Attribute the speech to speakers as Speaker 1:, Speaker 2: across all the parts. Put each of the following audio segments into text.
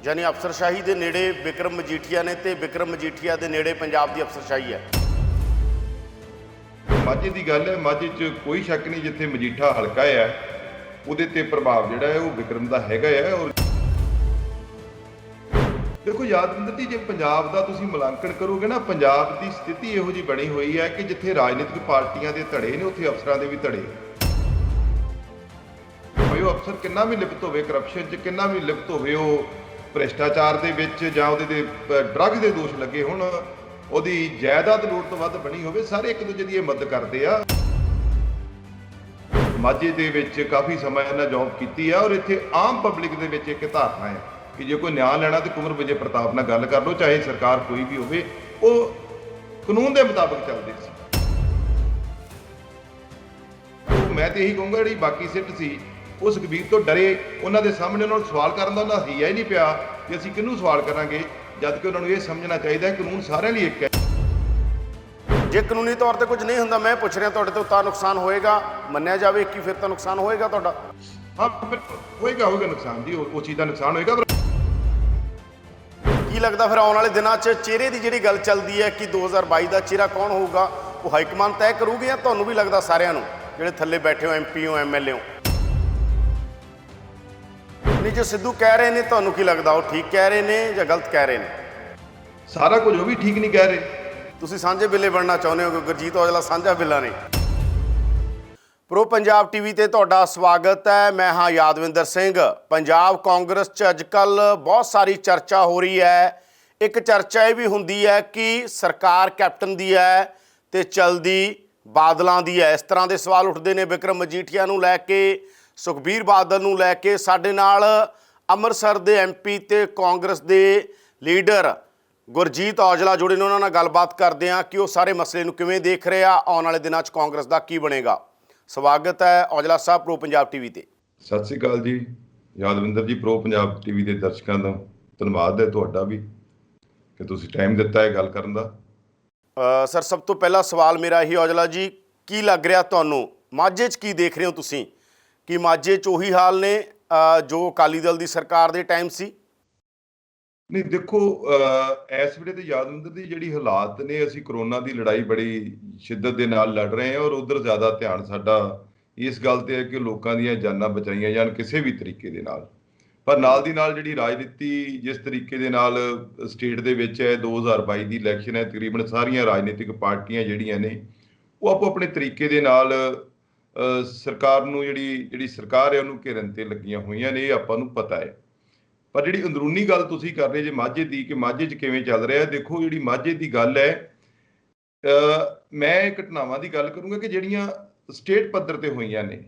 Speaker 1: यानी अफसरशाही के नेड़े विक्रम मजीठिया ने ते विक्रम मजीठिया के नेड़े पंजाब की अफसरशाही है।
Speaker 2: माझे की गल है, माझे च कोई शक नहीं जिथे मजीठा हल्का है ਉਹਦੇ ਤੇ ਪ੍ਰਭਾਵ ਜਿਹੜਾ ਹੈ ਉਹ ਵਿਕਰਮ ਦਾ ਹੈਗਾ ਹੈ। ਔਰ ਦੇਖੋ ਯਾਦਵਿੰਦਰ ਜੀ, ਜੇ ਪੰਜਾਬ ਦਾ ਤੁਸੀਂ ਮੁਲਾਂਕਣ ਕਰੋਗੇ ਨਾ, ਪੰਜਾਬ ਦੀ ਸਥਿਤੀ ਇਹੋ ਜੀ ਬਣੀ ਹੋਈ ਹੈ ਕਿ ਜਿੱਥੇ ਰਾਜਨੀਤਿਕ ਪਾਰਟੀਆਂ ਦੇ ਧੜੇ ਨੇ ਉੱਥੇ ਅਫਸਰਾਂ ਦੇ ਵੀ ਧੜੇ। ਭਾਵੇਂ ਉਹ ਅਫਸਰ ਕਿੰਨਾ ਵੀ ਲਿਪਤ ਹੋਵੇ ਕਰਪਸ਼ਨ 'ਚ, ਕਿੰਨਾ ਵੀ ਲਿਪਤ ਹੋਵੇ ਉਹ ਭ੍ਰਿਸ਼ਟਾਚਾਰ ਦੇ ਵਿੱਚ, ਜਾਂ ਉਹਦੇ ਤੇ ਡਰੱਗ ਦੇ ਦੋਸ਼ ਲੱਗੇ ਹੋਣ, ਉਹਦੀ ਜਾਇਦਾਦ ਲੋੜ ਤੋਂ ਵੱਧ ਬਣੀ ਹੋਵੇ, ਸਾਰੇ ਇੱਕ ਦੂਜੇ ਦੀ ਇਹ ਮਦਦ ਕਰਦੇ ਆ। ਮਾਝੇ ਦੇ ਵਿੱਚ ਕਾਫੀ ਸਮਾਂ ਇਹਨਾਂ ਜੌਬ ਕੀਤੀ ਆ, ਔਰ ਇੱਥੇ ਆਮ ਪਬਲਿਕ ਦੇ ਵਿੱਚ ਇੱਕ ਧਾਰਨਾ ਹੈ ਕਿ ਜੇ ਕੋਈ ਨਿਆਂ ਲੈਣਾ ਤੇ ਕੁੰਵਰ ਵਿਜੇ ਪ੍ਰਤਾਪ ਨਾਲ ਗੱਲ ਕਰ ਲਓ, ਚਾਹੇ ਸਰਕਾਰ ਕੋਈ ਵੀ ਹੋਵੇ, ਉਹ ਕਾਨੂੰਨ ਦੇ ਮੁਤਾਬਕ ਚੱਲਦੇ ਸੀ। ਮੈਂ ਤੇ ਇਹੀ ਕਹੂੰਗਾ ਜਿਹੜੀ ਬਾਕੀ ਸਿੱਟ ਸੀ ਉਹ ਸੁਖਬੀਰ ਤੋਂ ਡਰੇ, ਉਹਨਾਂ ਦੇ ਸਾਹਮਣੇ ਉਹਨਾਂ ਨੂੰ ਸਵਾਲ ਕਰਨ ਦਾ ਉਹਨਾਂ ਹਿੱਆ ਹੀ ਨਹੀਂ ਪਿਆ ਕਿ ਅਸੀਂ ਕਿਹਨੂੰ ਸਵਾਲ ਕਰਾਂਗੇ, ਜਦ ਕਿ ਉਹਨਾਂ ਨੂੰ ਇਹ ਸਮਝਣਾ ਚਾਹੀਦਾ ਹੈ ਕਾਨੂੰਨ ਸਾਰਿਆਂ ਲਈ ਇੱਕ ਹੈ।
Speaker 1: ਜੇ ਕਾਨੂੰਨੀ ਤੌਰ ਤੇ ਕੁਝ ਨਹੀਂ ਹੁੰਦਾ, ਮੈਂ ਪੁੱਛ ਰਿਹਾ ਤੁਹਾਡੇ ਤੋਂ ਤਾਂ ਨੁਕਸਾਨ ਹੋਏਗਾ, ਮੰਨਿਆ ਜਾਵੇ ਕਿ ਫਿਰ ਤਾਂ ਨੁਕਸਾਨ ਹੋਏਗਾ ਤੁਹਾਡਾ?
Speaker 2: ਹਾਂ ਫਿਰ ਹੋਏਗਾ ਨੁਕਸਾਨ ਜੀ, ਉਹ ਚੀਜ਼ ਦਾ ਨੁਕਸਾਨ ਹੋਏਗਾ।
Speaker 1: ਕੀ ਲੱਗਦਾ ਫਿਰ ਆਉਣ ਵਾਲੇ ਦਿਨਾਂ 'ਚ ਚਿਹਰੇ ਦੀ ਜਿਹੜੀ ਗੱਲ ਚੱਲਦੀ ਹੈ ਕਿ 2022 ਦਾ ਚਿਹਰਾ ਕੌਣ ਹੋਊਗਾ, ਉਹ ਹਾਈਕਮਾਨ ਤੈਅ ਕਰੂਗੀ ਜਾਂ ਤੁਹਾਨੂੰ ਵੀ ਲੱਗਦਾ ਸਾਰਿਆਂ ਨੂੰ ਜਿਹੜੇ ਥੱਲੇ ਬੈਠੇ ਹੋ, MP ਹੋ, MLA ਹੋ? ਨਹੀਂ, ਜੋ ਸਿੱਧੂ ਕਹਿ ਰਹੇ ਨੇ ਤੁਹਾਨੂੰ ਕੀ ਲੱਗਦਾ, ਉਹ ਠੀਕ ਕਹਿ ਰਹੇ ਨੇ ਜਾਂ ਗਲਤ ਕਹਿ ਰਹੇ ਨੇ?
Speaker 2: ਸਾਰਾ ਕੁਝ ਉਹ ਵੀ ਠੀਕ ਨਹੀਂ ਕਹਿ ਰਹੇ।
Speaker 1: ਤੁਸੀਂ ਸਾਂਝੇ ਬਿੱਲੇ ਬਣਨਾ ਚਾਹੁੰਦੇ ਹੋ ਕਿ ਗੁਰਜੀਤ ਔਜਲਾ ਸਾਂਝਾ ਬਿੱਲਾ ਨੇ? ਪ੍ਰੋ ਪੰਜਾਬ TV ਤੇ ਤੁਹਾਡਾ ਸਵਾਗਤ ਹੈ। ਮੈਂ ਹਾਂ ਯਾਦਵਿੰਦਰ ਸਿੰਘ। ਪੰਜਾਬ ਕਾਂਗਰਸ 'ਚ ਅੱਜ ਕੱਲ੍ਹ ਬਹੁਤ ਸਾਰੀ ਚਰਚਾ ਹੋ ਰਹੀ ਹੈ। ਇੱਕ ਚਰਚਾ ਇਹ ਵੀ ਹੁੰਦੀ ਹੈ ਕਿ ਸਰਕਾਰ ਕੈਪਟਨ ਦੀ ਹੈ ਤੇ ਚਲਦੀ ਬਾਦਲਾਂ ਦੀ ਹੈ। ਇਸ ਤਰ੍ਹਾਂ ਦੇ ਸਵਾਲ ਉੱਠਦੇ ਨੇ ਵਿਕਰਮ ਮਜੀਠੀਆ ਨੂੰ ਲੈ ਕੇ, ਸੁਖਬੀਰ ਬਾਦਲ ਨੂੰ ਲੈ ਕੇ। ਸਾਡੇ ਨਾਲ ਅੰਮ੍ਰਿਤਸਰ ਦੇ MP ਤੇ ਕਾਂਗਰਸ ਦੇ ਲੀਡਰ ਗੁਰਜੀਤ ਔਜਲਾ ਜੁੜੇ ਨੇ, ਉਹਨਾਂ ਨਾਲ ਗੱਲਬਾਤ ਕਰਦੇ ਹਾਂ ਕਿ ਉਹ ਸਾਰੇ ਮਸਲੇ ਨੂੰ ਕਿਵੇਂ ਦੇਖ ਰਹੇ ਆ, ਆਉਣ ਵਾਲੇ ਦਿਨਾਂ 'ਚ ਕਾਂਗਰਸ ਦਾ ਕੀ ਬਣੇਗਾ। ਸਵਾਗਤ ਹੈ ਔਜਲਾ ਸਾਹਿਬ ਪ੍ਰੋ ਪੰਜਾਬ TV ਤੇ। ਸਤਿ
Speaker 2: ਸ਼੍ਰੀ ਅਕਾਲ ਜੀ ਯਾਦਵਿੰਦਰ ਜੀ। ਪ੍ਰੋ ਪੰਜਾਬ TV ਦੇ ਦਰਸ਼ਕਾਂ ਦਾ ਧੰਨਵਾਦ ਹੈ ਤੁਹਾਡਾ ਵੀ ਕਿ ਤੁਸੀਂ ਟਾਈਮ ਦਿੱਤਾ ਹੈ ਗੱਲ ਕਰਨ ਦਾ।
Speaker 1: ਸਰ, ਸਭ ਤੋਂ ਪਹਿਲਾ ਸਵਾਲ ਮੇਰਾ ਇਹੀ ਔਜਲਾ ਜੀ, ਕੀ ਲੱਗ ਰਿਹਾ ਤੁਹਾਨੂੰ ਮਾਝੇ 'ਚ, ਕੀ ਦੇਖ ਰਹੇ ਹੋ ਤੁਸੀਂ ਕਿ ਮਾਝੇ 'ਚ ਉਹੀ ਹਾਲ ਨੇ ਜੋ ਅਕਾਲੀ ਦਲ ਦੀ ਸਰਕਾਰ ਦੇ ਟਾਈਮ ਸੀ?
Speaker 2: ਨਹੀਂ ਦੇਖੋ, ਇਸ ਵੇਲੇ ਤੇ ਯਾਦਵਿੰਦਰ ਦੀ ਜਿਹੜੀ ਹਾਲਾਤ ਨੇ, ਅਸੀਂ ਕਰੋਨਾ ਦੀ ਲੜਾਈ ਬੜੀ ਸ਼ਿੱਦਤ ਦੇ ਨਾਲ ਲੜ ਰਹੇ ਹਾਂ, ਔਰ ਉਧਰ ਜ਼ਿਆਦਾ ਧਿਆਨ ਸਾਡਾ ਇਸ ਗੱਲ ਤੇ ਹੈ ਕਿ ਲੋਕਾਂ ਦੀਆਂ ਜਾਨਾਂ ਬਚਾਈਆਂ ਜਾਣ ਕਿਸੇ ਵੀ ਤਰੀਕੇ ਦੇ ਨਾਲ। ਪਰ ਨਾਲ ਦੀ ਨਾਲ ਜਿਹੜੀ ਰਾਜਨੀਤੀ ਜਿਸ ਤਰੀਕੇ ਦੇ ਨਾਲ ਸਟੇਟ ਦੇ ਵਿੱਚ ਹੈ, 2022 ਦੀ ਇਲੈਕਸ਼ਨ ਹੈ, ਤਕਰੀਬਨ ਸਾਰੀਆਂ ਰਾਜਨੀਤਿਕ ਪਾਰਟੀਆਂ ਜਿਹੜੀਆਂ ਨੇ ਉਹ ਆਪੋ ਆਪਣੇ ਤਰੀਕੇ ਦੇ ਨਾਲ ਸਰਕਾਰ ਨੂੰ ਜਿਹੜੀ ਸਰਕਾਰ ਹੈ ਉਹਨੂੰ ਘੇਰਨ ਤੇ ਲੱਗੀਆਂ ਹੋਈਆਂ ਨੇ, ਇਹ ਆਪਾਂ ਨੂੰ ਪਤਾ ਹੈ। ਪਰ ਜਿਹੜੀ ਅੰਦਰੂਨੀ ਗੱਲ ਤੁਸੀਂ ਕਰ ਰਹੇ ਜੇ ਮਾਝੇ ਦੀ, ਕਿ ਮਾਝੇ 'ਚ ਕਿਵੇਂ ਚੱਲ ਰਿਹਾ, ਦੇਖੋ ਜਿਹੜੀ ਮਾਝੇ ਦੀ ਗੱਲ ਹੈ, ਮੈਂ ਘਟਨਾਵਾਂ ਦੀ ਗੱਲ ਕਰੂੰਗਾ ਕਿ ਜਿਹੜੀਆਂ ਸਟੇਟ ਪੱਧਰ ਤੇ ਹੋਈਆਂ ਨੇ,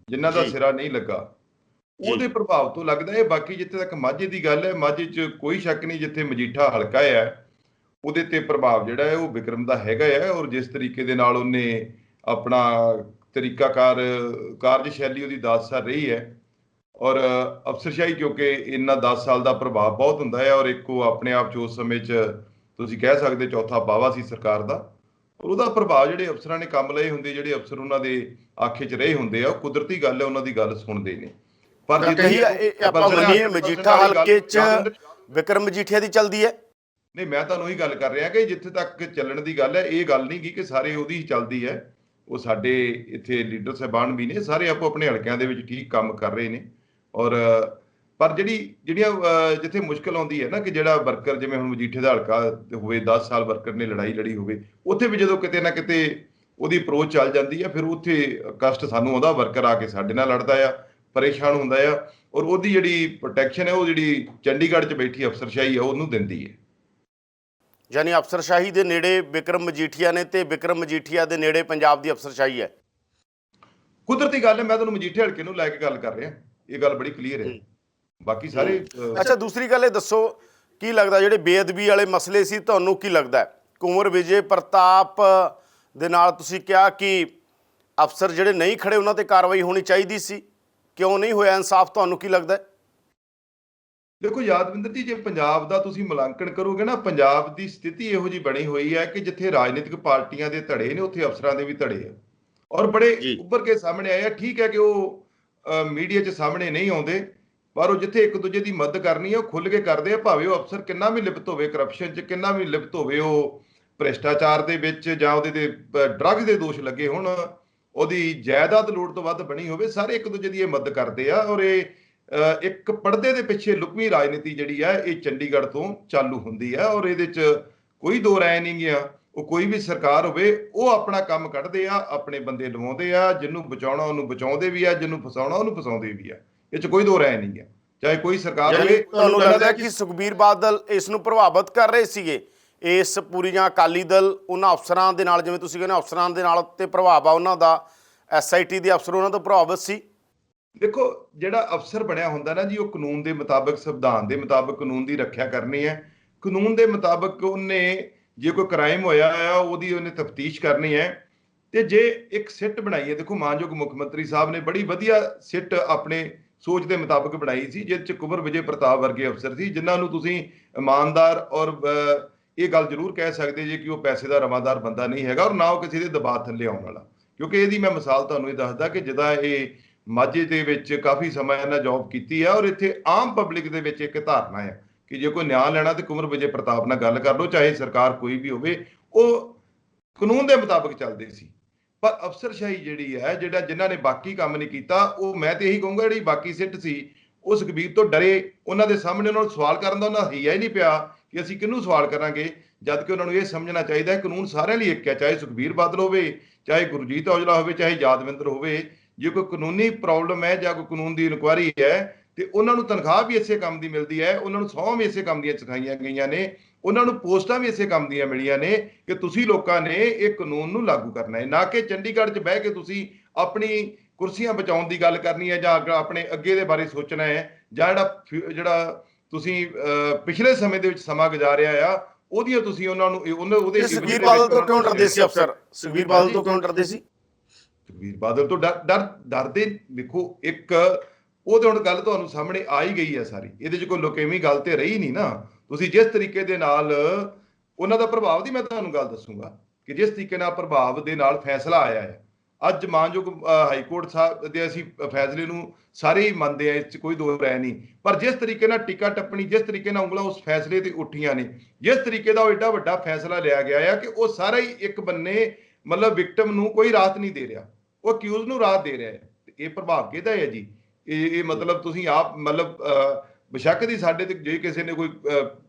Speaker 2: ਜਿਨ੍ਹਾਂ ਦਾ ਸਿਰਾ ਨਹੀਂ ਲੱਗਾ, ਉਹਦੇ ਪ੍ਰਭਾਵ ਤੋਂ ਲੱਗਦਾ ਹੈ। ਬਾਕੀ ਜਿੱਥੇ ਤੱਕ ਮਾਝੇ ਦੀ ਗੱਲ ਹੈ, ਮਾਝੇ 'ਚ ਕੋਈ ਸ਼ੱਕ ਨਹੀਂ ਜਿੱਥੇ ਮਜੀਠਾ ਹਲਕਾ ਹੈ ਉਹਦੇ ਤੇ ਪ੍ਰਭਾਵ ਜਿਹੜਾ ਹੈ ਉਹ ਵਿਕਰਮ ਦਾ ਹੈਗਾ ਹੈ। ਔਰ ਜਿਸ ਤਰੀਕੇ ਦੇ ਨਾਲ ਉਹਨੇ ਆਪਣਾ ਕਾਰਜਸ਼ੈਲੀ ਉਹਦੀ 10 ਸਾਲ ਰਹੀ ਹੈ, ਔਰ ਅਫਸਰਸ਼ਾਹੀ, ਕਿਉਂਕਿ ਇਹਨਾਂ 10 ਸਾਲ ਦਾ ਪ੍ਰਭਾਵ ਬਹੁਤ ਹੁੰਦਾ ਹੈ, ਔਰ ਇੱਕ ਉਹ ਆਪਣੇ ਆਪ 'ਚ ਉਸ ਸਮੇਂ 'ਚ ਤੁਸੀਂ ਕਹਿ ਸਕਦੇ ਚੌਥਾ ਬਾਵਾ ਸੀ ਸਰਕਾਰ ਦਾ, ਔਰ ਉਹਦਾ ਪ੍ਰਭਾਵ ਜਿਹੜੇ ਅਫਸਰਾਂ ਨੇ ਕੰਮ ਲਏ ਹੁੰਦੇ, ਜਿਹੜੇ ਅਫਸਰ ਉਹਨਾਂ ਦੇ ਆਖੇ 'ਚ ਰਹੇ ਹੁੰਦੇ ਆ, ਉਹ ਕੁਦਰਤੀ ਗੱਲ ਹੈ, ਉਹਨਾਂ ਦੀ ਗੱਲ ਸੁਣਦੇ ਨੇ। ਪਰ
Speaker 1: ਆਪਾਂ ਮੰਨੀਏ ਮਜੀਠਾ ਹਲਕੇ 'ਚ ਵਿਕਰਮ ਮਜੀਠੀਆ ਦੀ ਚੱਲਦੀ ਹੈ।
Speaker 2: ਨਹੀਂ, ਮੈਂ ਤੁਹਾਨੂੰ ਉਹੀ ਗੱਲ ਕਰ ਰਿਹਾ ਕਿ ਜਿੱਥੇ ਤੱਕ ਚੱਲਣ ਦੀ ਗੱਲ ਹੈ, ਇਹ ਗੱਲ ਨਹੀਂ ਕਿ ਸਾਰੇ ਉਹਦੀ ਚੱਲਦੀ ਹੈ। ਉਹ ਸਾਡੇ ਇੱਥੇ ਲੀਡਰ ਸਾਹਿਬਾਨ ਵੀ ਨੇ, ਸਾਰੇ ਆਪੋ ਆਪਣੇ ਹਲਕਿਆਂ ਦੇ ਵਿੱਚ ਠੀਕ ਕੰਮ ਕਰ ਰਹੇ ਨੇ। ਔਰ ਪਰ ਜਿਹੜੀਆਂ ਜਿੱਥੇ ਮੁਸ਼ਕਿਲ ਆਉਂਦੀ ਹੈ ਨਾ, ਕਿ ਜਿਹੜਾ ਵਰਕਰ, ਜਿਵੇਂ ਹੁਣ ਮਜੀਠੇ ਦਾ ਹਲਕਾ ਹੋਵੇ, 10 ਸਾਲ ਵਰਕਰ ਨੇ ਲੜਾਈ ਲੜੀ ਹੋਵੇ, ਉੱਥੇ ਵੀ ਜਦੋਂ ਕਿਤੇ ਨਾ ਕਿਤੇ ਉਹਦੀ ਅਪਰੋਚ ਚੱਲ ਜਾਂਦੀ ਹੈ, ਫਿਰ ਉੱਥੇ ਕਸ਼ਟ ਸਾਨੂੰ ਆਉਂਦਾ, ਵਰਕਰ ਆ ਕੇ ਸਾਡੇ ਨਾਲ ਲੜਦਾ ਆ, ਪਰੇਸ਼ਾਨ ਹੁੰਦਾ ਆ, ਔਰ ਉਹਦੀ ਜਿਹੜੀ ਪ੍ਰੋਟੈਕਸ਼ਨ ਹੈ ਉਹ ਜਿਹੜੀ ਚੰਡੀਗੜ੍ਹ 'ਚ ਬੈਠੀ ਅਫਸਰਸ਼ਾਹੀ ਹੈ ਉਹਨੂੰ ਦਿੰਦੀ ਹੈ।
Speaker 1: ਯਾਨੀ ਅਫਸਰਸ਼ਾਹੀ ਦੇ ਨੇੜੇ ਵਿਕਰਮ ਮਜੀਠੀਆ ਨੇ ਤੇ ਵਿਕਰਮ ਮਜੀਠੀਆ ਦੇ ਨੇੜੇ ਪੰਜਾਬ ਦੀ ਅਫਸਰਸ਼ਾਹੀ ਹੈ।
Speaker 2: ਕੁਦਰਤੀ ਗੱਲ ਹੈ, ਮੈਂ ਤੁਹਾਨੂੰ ਮਜੀਠੇ ਹਲਕੇ ਨੂੰ ਲੈ ਕੇ ਗੱਲ ਕਰ ਰਿਹਾ, ਇਹ ਗੱਲ ਬੜੀ ਕਲੀਅਰ ਹੈ। ਬਾਕੀ ਸਾਰੇ
Speaker 1: ਅੱਛਾ, ਦੂਸਰੀ ਗੱਲ ਇਹ ਦੱਸੋ, ਕੀ ਲੱਗਦਾ ਜਿਹੜੇ ਬੇਅਦਬੀ ਵਾਲੇ ਮਸਲੇ ਸੀ, ਤੁਹਾਨੂੰ ਕੀ ਲੱਗਦਾ ਕੁੰਵਰ ਵਿਜੇ ਪ੍ਰਤਾਪ ਦੇ ਨਾਲ ਤੁਸੀਂ ਕਿਹਾ ਕਿ ਅਫਸਰ ਜਿਹੜੇ ਨਹੀਂ ਖੜੇ ਉਹਨਾਂ ਤੇ ਕਾਰਵਾਈ ਹੋਣੀ ਚਾਹੀਦੀ ਸੀ, ਕਿਉਂ ਨਹੀਂ ਹੋਇਆ ਇਨਸਾਫ, ਤੁਹਾਨੂੰ ਕੀ ਲੱਗਦਾ?
Speaker 2: ਦੇਖੋ ਯਾਦਵਿੰਦਰ ਜੀ, ਜੇ ਪੰਜਾਬ ਦਾ ਤੁਸੀਂ ਮੁਲਾਂਕਣ ਕਰੋਗੇ ਨਾ, ਪੰਜਾਬ ਦੀ ਸਥਿਤੀ ਇਹੋ ਜੀ ਬਣੀ ਹੋਈ ਹੈ ਕਿ ਜਿੱਥੇ ਰਾਜਨੀਤਿਕ ਪਾਰਟੀਆਂ ਦੇ ਧੜੇ ਨੇ ਉੱਥੇ ਅਫਸਰਾਂ ਦੇ ਵੀ ਧੜੇ ਆ, ਔਰ ਬੜੇ ਉੱਭਰ ਕੇ ਸਾਹਮਣੇ ਆਏ ਆ। ਠੀਕ ਹੈ ਕਿ ਉਹ ਮੀਡੀਆ 'ਚ ਸਾਹਮਣੇ ਨਹੀਂ ਆਉਂਦੇ, ਪਰ ਉਹ ਜਿੱਥੇ ਇੱਕ ਦੂਜੇ ਦੀ ਮਦਦ ਕਰਨੀ ਹੈ ਉਹ ਖੁੱਲ੍ਹ ਕੇ ਕਰਦੇ ਆ, ਭਾਵੇਂ ਉਹ ਅਫਸਰ ਕਿੰਨਾ ਵੀ ਲਿਪਤ ਹੋਵੇ ਕਰਪਸ਼ਨ 'ਚ, ਕਿੰਨਾ ਵੀ ਲਿਪਤ ਹੋਵੇ ਉਹ ਭ੍ਰਿਸ਼ਟਾਚਾਰ ਦੇ ਵਿੱਚ, ਜਾਂ ਉਹਦੇ ਤੇ ਡਰੱਗਸ ਦੇ ਦੋਸ਼ ਲੱਗੇ ਹੁਣ, ਉਹਦੀ ਜਾਇਦਾਦ ਲੋੜ ਤੋਂ ਵੱਧ ਬਣੀ ਹੋਵੇ, ਸਾਰੇ ਇੱਕ ਦੂਜੇ ਦੀ ਇਹ ਮਦਦ ਕਰਦੇ ਆ। ਔਰ ਇਹ ਇੱਕ ਪਰਦੇ ਦੇ ਪਿੱਛੇ ਲੁਕਵੀਂ ਰਾਜਨੀਤੀ ਜਿਹੜੀ ਆ ਇਹ ਚੰਡੀਗੜ੍ਹ ਤੋਂ ਚਾਲੂ ਹੁੰਦੀ ਆ, ਔਰ ਇਹਦੇ 'ਚ ਕੋਈ ਦੋ ਰਾਏ ਨਹੀਂ ਗਿਆ। ਉਹ ਕੋਈ ਵੀ ਸਰਕਾਰ ਹੋਵੇ ਉਹ ਆਪਣਾ ਕੰਮ ਕੱਢਦੇ ਆ, ਆਪਣੇ ਬੰਦੇ ਲਵਾਉਂਦੇ ਆ, ਜਿਹਨੂੰ ਬਚਾਉਣਾ ਉਹਨੂੰ ਬਚਾਉਂਦੇ ਵੀ ਆ, ਜਿਹਨੂੰ ਫਸਾਉਣਾ ਉਹਨੂੰ ਫਸਾਉਂਦੇ ਵੀ ਆ। ਇਹ 'ਚ ਕੋਈ ਦੋ ਰਾਏ ਨਹੀਂ ਆ, ਚਾਹੇ ਕੋਈ ਸਰਕਾਰ ਹੋਵੇ।
Speaker 1: ਤੁਹਾਨੂੰ ਲੱਗਦਾ ਕਿ ਸੁਖਬੀਰ ਬਾਦਲ ਇਸ ਨੂੰ ਪ੍ਰਭਾਵਿਤ ਕਰ ਰਹੇ ਸੀਗੇ, ਇਸ ਪੂਰੀਆਂ ਅਕਾਲੀ ਦਲ ਉਹਨਾਂ ਅਫਸਰਾਂ ਦੇ ਨਾਲ, ਜਿਵੇਂ ਤੁਸੀਂ ਕਹਿੰਦੇ ਅਫਸਰਾਂ ਦੇ ਨਾਲ ਤੇ ਪ੍ਰਭਾਵ ਆ ਉਹਨਾਂ ਦਾ, SIT ਦੇ ਅਫਸਰ ਉਹਨਾਂ ਤੋਂ ਪ੍ਰਭਾਵਿਤ ਸੀ?
Speaker 2: ਦੇਖੋ, ਜਿਹੜਾ ਅਫਸਰ ਬਣਿਆ ਹੁੰਦਾ ਨਾ ਜੀ, ਉਹ ਕਾਨੂੰਨ ਦੇ ਮੁਤਾਬਕ, ਸੰਵਿਧਾਨ ਦੇ ਮੁਤਾਬਕ ਕਾਨੂੰਨ ਦੀ ਰੱਖਿਆ ਕਰਨੀ ਹੈ। ਕਾਨੂੰਨ ਦੇ ਮੁਤਾਬਕ ਉਹਨੇ ਜੇ ਕੋਈ ਕ੍ਰਾਈਮ ਹੋਇਆ ਆ ਉਹਨੇ ਤਫਤੀਸ਼ ਕਰਨੀ ਹੈ। ਤੇ ਜੇ ਇੱਕ ਸਿੱਟ ਬਣਾਈ ਹੈ, ਦੇਖੋ ਮਾਨਯੋਗ ਮੁੱਖ ਮੰਤਰੀ ਸਾਹਿਬ ਨੇ ਬੜੀ ਵਧੀਆ ਸਿੱਟ ਆਪਣੇ ਸੋਚ ਦੇ ਮੁਤਾਬਕ ਬਣਾਈ ਸੀ, ਜਿਸ 'ਚ ਕੁੰਵਰ ਵਿਜੇ ਪ੍ਰਤਾਪ ਵਰਗੇ ਅਫਸਰ ਸੀ, ਜਿਨ੍ਹਾਂ ਨੂੰ ਤੁਸੀਂ ਇਮਾਨਦਾਰ ਔਰ ਇਹ ਗੱਲ ਜ਼ਰੂਰ ਕਹਿ ਸਕਦੇ ਜੇ ਕਿ ਉਹ ਪੈਸੇ ਦਾ ਰਵਾਦਾਰ ਬੰਦਾ ਨਹੀਂ ਹੈਗਾ, ਔਰ ਨਾ ਉਹ ਕਿਸੇ ਦੇ ਦਬਾਅ ਥੱਲੇ ਆਉਣ ਵਾਲਾ। ਕਿਉਂਕਿ ਇਹਦੀ ਮੈਂ ਮਿਸਾਲ ਤੁਹਾਨੂੰ ਇਹ ਦੱਸਦਾ ਕਿ ਜਿੱਦਾਂ ਇਹ ਮਾਝੇ ਦੇ ਵਿੱਚ ਕਾਫੀ ਸਮਾਂ ਇਹਨਾਂ ਜੌਬ ਕੀਤੀ ਆ, ਔਰ ਇੱਥੇ ਆਮ ਪਬਲਿਕ ਦੇ ਵਿੱਚ ਇੱਕ ਧਾਰਨਾ ਹੈ ਕਿ ਜੇ ਕੋਈ ਨਿਆਂ ਲੈਣਾ ਤੇ ਕੁੰਵਰ ਵਿਜੇ ਪ੍ਰਤਾਪ ਨਾਲ ਗੱਲ ਕਰ ਲਓ, ਚਾਹੇ ਸਰਕਾਰ ਕੋਈ ਵੀ ਹੋਵੇ। ਉਹ ਕਾਨੂੰਨ ਦੇ ਮੁਤਾਬਕ ਚੱਲਦੇ ਸੀ। ਪਰ ਅਫਸਰਸ਼ਾਹੀ ਜਿਹੜੀ ਹੈ, ਜਿਨ੍ਹਾਂ ਨੇ ਬਾਕੀ ਕੰਮ ਨਹੀਂ ਕੀਤਾ, ਉਹ ਮੈਂ ਤੇ ਇਹੀ ਕਹੂੰਗਾ ਜਿਹੜੀ ਬਾਕੀ ਸਿੱਟ ਸੀ ਉਹ ਸੁਖਬੀਰ ਤੋਂ ਡਰੇ। ਉਹਨਾਂ ਦੇ ਸਾਹਮਣੇ ਉਹਨਾਂ ਨੂੰ ਸਵਾਲ ਕਰਨ ਦਾ ਉਹਨਾਂ ਹੀਆ ਹੀ ਨਹੀਂ ਪਿਆ ਕਿ ਅਸੀਂ ਕਿਹਨੂੰ ਸਵਾਲ ਕਰਾਂਗੇ, ਜਦ ਕਿ ਉਹਨਾਂ ਨੂੰ ਇਹ ਸਮਝਣਾ ਚਾਹੀਦਾ ਹੈ ਕਾਨੂੰਨ ਸਾਰਿਆਂ ਲਈ ਇੱਕ ਹੈ, ਚਾਹੇ ਸੁਖਬੀਰ ਬਾਦਲ ਹੋਵੇ, ਚਾਹੇ ਗੁਰਜੀਤ ਔਜਲਾ ਹੋਵੇ, ਚਾਹੇ ਯਾਦਵਿੰਦਰ ਹੋਵੇ। ਜੇ ਕੋਈ ਕਾਨੂੰਨੀ ਪ੍ਰੋਬਲਮ ਹੈ ਜਾਂ ਕੋਈ ਕਾਨੂੰਨ ਦੀ ਇਨਕੁਆਇਰੀ ਹੈ ਤੇ ਉਹਨਾਂ ਨੂੰ ਤਨਖਾਹ ਵੀ ਇਸੇ ਕੰਮ ਦੀ ਮਿਲਦੀ ਹੈ, ਉਹਨਾਂ ਨੂੰ ਸਹੁੰ ਵੀ ਇਸੇ ਕੰਮ ਦੀਆਂ ਸਿਖਾਈਆਂ ਗਈਆਂ ਨੇ, ਉਹਨਾਂ ਨੂੰ ਪੋਸਟਾਂ ਵੀ ਇਸੇ ਕੰਮ ਦੀਆਂ ਮਿਲੀਆਂ ਨੇ ਕਿ ਤੁਸੀਂ ਲੋਕਾਂ ਨੇ ਇਹ ਕਾਨੂੰਨ ਨੂੰ ਲਾਗੂ ਕਰਨਾ ਹੈ, ਨਾ ਕਿ ਚੰਡੀਗੜ੍ਹ 'ਚ ਬਹਿ ਕੇ ਤੁਸੀਂ ਆਪਣੀ ਕੁਰਸੀਆਂ ਬਚਾਉਣ ਦੀ ਗੱਲ ਕਰਨੀ ਹੈ ਜਾਂ ਆਪਣੇ ਅੱਗੇ ਦੇ ਬਾਰੇ ਸੋਚਣਾ ਹੈ, ਜਾਂ ਜਿਹੜਾ ਤੁਸੀਂ ਪਿਛਲੇ ਸਮੇਂ ਦੇ ਵਿੱਚ ਸਮਾਂ ਗੁਜ਼ਾਰਿਆ ਆ ਉਹਦੀਆਂ ਤੁਸੀਂ ਉਹਨਾਂ ਨੂੰ ਉਹਦੇ
Speaker 1: ਸੁਖਬੀਰ ਬਾਦਲ ਤੋਂ ਕਿਉਂ ਡਰਦੇ ਸੀ ਅਫਸਰ? ਸੁਖਬੀਰ ਬਾਦਲ ਤੋਂ ਕਿਉਂ ਡਰਦੇ ਸੀ?
Speaker 2: ਸੁਖਬੀਰ ਬਾਦਲ ਤੋਂ ਡਰਦੇ ਦੇਖੋ, ਇੱਕ ਉਹ ਤੇ ਹੁਣ ਗੱਲ ਤੁਹਾਨੂੰ ਸਾਹਮਣੇ ਆ ਹੀ ਗਈ ਹੈ ਸਾਰੀ, ਇਹਦੇ 'ਚ ਕੋਈ ਲੁਕੇਵੀਂ ਗੱਲ ਤੇ ਰਹੀ ਨਹੀਂ ਨਾ। ਤੁਸੀਂ ਜਿਸ ਤਰੀਕੇ ਦੇ ਨਾਲ ਉਹਨਾਂ ਦਾ ਪ੍ਰਭਾਵ ਦੀ ਮੈਂ ਤੁਹਾਨੂੰ ਗੱਲ ਦੱਸੂਗਾ ਕਿ ਜਿਸ ਤਰੀਕੇ ਨਾਲ ਪ੍ਰਭਾਵ ਦੇ ਨਾਲ ਫੈਸਲਾ ਆਇਆ ਹੈ ਅੱਜ ਮਾਨਯੋਗ ਹਾਈ ਕੋਰਟ ਸਾਹਿਬ ਦੇ, ਅਸੀਂ ਫੈਸਲੇ ਨੂੰ ਸਾਰੇ ਹੀ ਮੰਨਦੇ ਆ, ਇਸ 'ਚ ਕੋਈ ਦੋ ਰਾਏ ਨਹੀਂ। ਪਰ ਜਿਸ ਤਰੀਕੇ ਨਾਲ ਟਿੱਕਾ ਟੱਪਣੀ, ਜਿਸ ਤਰੀਕੇ ਨਾਲ ਉਂਗਲਾਂ ਉਸ ਫੈਸਲੇ ਤੇ ਉੱਠੀਆਂ ਨੇ, ਜਿਸ ਤਰੀਕੇ ਦਾ ਉਹ ਏਡਾ ਵੱਡਾ ਫੈਸਲਾ ਲਿਆ ਗਿਆ ਆ ਕਿ ਉਹ ਸਾਰਾ ਹੀ ਇੱਕ ਬੰਨੇ ਮਤਲਬ ਵਿਕਟਮ ਨੂੰ ਕੋਈ ਰਾਹਤ ਨਹੀਂ ਦੇ ਰਿਹਾ, ਉਹ ਅਕਿਊਜ਼ ਨੂੰ ਰਾਹਤ ਦੇ ਰਿਹਾ ਹੈ। ਇਹ ਪ੍ਰਭਾਵ ਕਿਹਦਾ ਹੈ ਜੀ? ਇਹ ਮਤਲਬ ਤੁਸੀਂ ਆਪ ਮਤਲਬ ਬੇਸ਼ੱਕ ਦੀ ਸਾਡੇ ਤੇ ਜੇ ਕਿਸੇ ਨੇ ਕੋਈ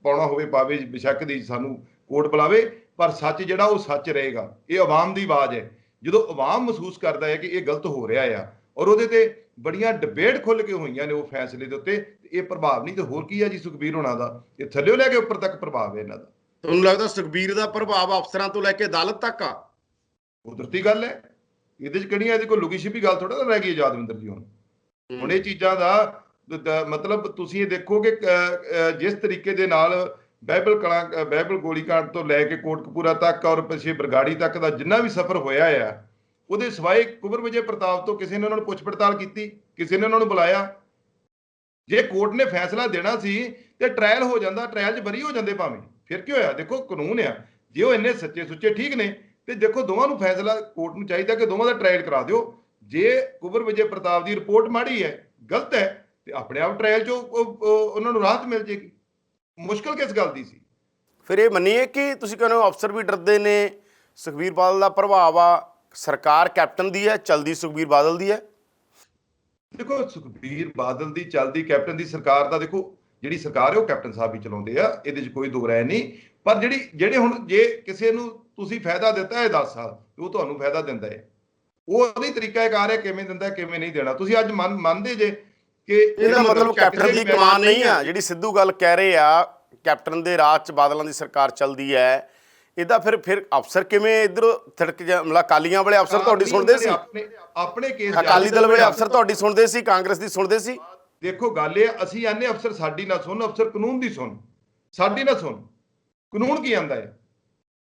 Speaker 2: ਪਾਉਣਾ ਹੋਵੇ ਪਾਵੇ, ਬੇਸ਼ੱਕ ਦੀ ਸਾਨੂੰ ਕੋਰਟ ਬੁਲਾਵੇ, ਪਰ ਸੱਚ ਜਿਹੜਾ ਉਹ ਸੱਚ ਰਹੇਗਾ। ਇਹ ਆਵਾਮ ਦੀ ਆਵਾਜ਼ ਹੈ। ਜਦੋਂ ਆਵਾਮ ਮਹਿਸੂਸ ਕਰਦਾ ਹੈ ਕਿ ਇਹ ਗਲਤ ਹੋ ਰਿਹਾ ਆ, ਔਰ ਉਹਦੇ ਤੇ ਬੜੀਆਂ ਡਿਬੇਟ ਖੁੱਲ੍ਹ ਕੇ ਹੋਈਆਂ ਨੇ ਉਹ ਫੈਸਲੇ ਦੇ ਉੱਤੇ, ਇਹ ਪ੍ਰਭਾਵ ਨਹੀਂ ਤੇ ਹੋਰ ਕੀ ਹੈ ਜੀ ਸੁਖਬੀਰ ਹੋਣਾ ਦਾ? ਇਹ ਥੱਲਿਓ ਲੈ ਕੇ ਉੱਪਰ ਤੱਕ ਪ੍ਰਭਾਵ ਹੈ ਇਹਨਾਂ ਦਾ।
Speaker 1: ਤੁਹਾਨੂੰ ਲੱਗਦਾ ਸੁਖਬੀਰ ਦਾ ਪ੍ਰਭਾਵ ਅਫਸਰਾਂ ਤੋਂ ਲੈ ਕੇ ਅਦਾਲਤ ਤੱਕ ਆ?
Speaker 2: ਕੁਦਰਤੀ ਗੱਲ ਹੈ, ਇਹਦੇ 'ਚ ਕਿਹੜੀਆਂ ਇਹਦੀ ਕੋਈ ਲੁਕੀ ਛਿਪੀ ਗੱਲ ਥੋੜਾ ਨਾ ਰਹਿ ਗਈ ਯਾਦਵਿੰਦਰ ਜੀ। ਹੁਣ ਇਹ ਚੀਜ਼ਾਂ ਦਾ ਮਤਲਬ ਤੁਸੀਂ ਇਹ ਦੇਖੋ ਕਿ ਜਿਸ ਤਰੀਕੇ ਦੇ ਨਾਲ ਬਾਈਬਲ ਗੋਲੀकांड ਤੋਂ ਲੈ ਕੇ ਕੋਟਕਪੂਰਾ ਤੱਕ ਔਰ ਪਿੱਛੇ ਬਰਗਾੜੀ ਤੱਕ ਦਾ ਜਿੰਨਾ ਵੀ ਸਫ਼ਰ ਹੋਇਆ ਆ, ਉਹਦੇ ਸਿਵਾਏ ਕੁੰਵਰ ਵਿਜੇ ਪ੍ਰਤਾਪ ਤੋਂ ਕਿਸੇ ਨੇ ਉਹਨਾਂ ਨੂੰ ਪੁੱਛ ਪੜਤਾਲ ਕੀਤੀ? ਕਿਸੇ ਨੇ ਉਹਨਾਂ ਨੂੰ ਬੁਲਾਇਆ? ਜੇ ਕੋਰਟ ਨੇ ਫੈਸਲਾ ਦੇਣਾ ਸੀ ਤੇ ਟ੍ਰਾਇਲ ਹੋ ਜਾਂਦਾ, ਟ੍ਰਾਇਲ 'ਚ ਬਰੀ ਹੋ ਜਾਂਦੇ ਭਾਵੇਂ, ਫਿਰ ਕੀ ਹੋਇਆ? ਦੇਖੋ ਕਾਨੂੰਨ ਆ, ਜੇ ਉਹ ਇੰਨੇ ਸੱਚੇ ਸੁੱਚੇ ਠੀਕ ਨੇ ਤੇ ਦੇਖੋ ਦੋਵਾਂ ਨੂੰ ਫੈਸਲਾ, ਕੋਰਟ ਨੂੰ ਚਾਹੀਦਾ ਕਿ ਦੋਵਾਂ ਦਾ ਟ੍ਰਾਇਲ ਕਰਾ ਦਿਓ। ਜੇ ਕੁੰਵਰ ਵਿਜੇ ਪ੍ਰਤਾਪ ਦੀ ਰਿਪੋਰਟ ਮਾੜੀ ਹੈ, ਗਲਤ ਹੈ, ਤੇ ਆਪਣੇ ਆਪ ਟ੍ਰਾਇਲ 'ਚੋਂ ਉਹਨਾਂ ਨੂੰ ਰਾਹਤ ਮਿਲ ਜੇਗੀ। ਮੁਸ਼ਕਲ ਕਿਸ ਗੱਲ ਦੀ ਸੀ?
Speaker 1: ਫਿਰ ਇਹ ਮੰਨੀਏ ਕਿ ਤੁਸੀਂ ਕਹਿੰਦੇ ਹੋ ਅਫਸਰ ਵੀ ਡਰਦੇ ਨੇ, ਸੁਖਬੀਰ ਬਾਦਲ ਦਾ ਪ੍ਰਭਾਵ ਆ, ਸਰਕਾਰ ਕੈਪਟਨ ਦੀ ਹੈ, ਚਲਦੀ ਸੁਖਬੀਰ ਬਾਦਲ ਦੀ ਹੈ।
Speaker 2: ਦੇਖੋ, ਸੁਖਬੀਰ ਬਾਦਲ ਦੀ ਚਲਦੀ ਕੈਪਟਨ ਦੀ ਸਰਕਾਰ ਦਾ, ਦੇਖੋ ਜਿਹੜੀ ਸਰਕਾਰ ਹੈ ਉਹ ਕੈਪਟਨ ਸਾਹਿਬ ਹੀ ਚਲਾਉਂਦੇ ਆ, ਇਹਦੇ 'ਚ ਕੋਈ ਦੋ ਰਾਏ ਨਹੀਂ। ਪਰ ਜਿਹੜੇ ਹੁਣ ਜੇ ਕਿਸੇ ਨੂੰ ਤੁਸੀਂ ਫਾਇਦਾ ਦਿੱਤਾ ਹੈ 10 ਸਾਲ, ਉਹ ਤੁਹਾਨੂੰ ਫਾਇਦਾ ਦਿੰਦਾ ਹੈ, ਉਹ ਉਹਦੀ ਤਰੀਕਾਕਾਰ ਹੈ ਕਿਵੇਂ ਦਿੰਦਾ ਕਿਵੇਂ ਨਹੀਂ ਦੇਣਾ। ਤੁਸੀਂ ਅੱਜ ਮੰਨਦੇ ਜੇ ਕਿ
Speaker 1: ਇਹਦਾ ਮਤਲਬ ਕੈਪਟਨ ਦੀ ਕਮਾਨ ਨਹੀਂ ਆ ਜਿਹੜੀ ਸਿੱਧੂ ਗੱਲ ਕਹਿ ਰਹੇ ਆ, ਕੈਪਟਨ ਦੇ ਰਾਜ 'ਚ ਬਾਦਲਾਂ ਦੀ ਸਰਕਾਰ ਚੱਲਦੀ ਹੈ, ਇਹਦਾ ਫਿਰ ਅਫਸਰ ਕਿਵੇਂ ਇੱਧਰ ਥੜਕ ਜਾ? ਮਤਲਬ ਅਕਾਲੀਆਂ ਵਾਲੇ ਅਫਸਰ ਤੁਹਾਡੀ ਸੁਣਦੇ ਸੀ,
Speaker 2: ਆਪਣੇ ਕੇਸ
Speaker 1: ਅਕਾਲੀ ਦਲ ਵਾਲੇ ਅਫਸਰ ਤੁਹਾਡੀ ਸੁਣਦੇ ਸੀ, ਕਾਂਗਰਸ ਦੀ ਸੁਣਦੇ ਸੀ?
Speaker 2: ਦੇਖੋ ਗੱਲ ਇਹ, ਅਸੀਂ ਆਨੇ ਅਫਸਰ ਸਾਡੀ ਨਾ ਸੁਣ, ਅਫਸਰ ਕਾਨੂੰਨ ਦੀ ਸੁਣ, ਸਾਡੀ ਨਾ ਸੁਣ। ਕਾਨੂੰਨ ਕੀ ਆਂਦਾ ਹੈ?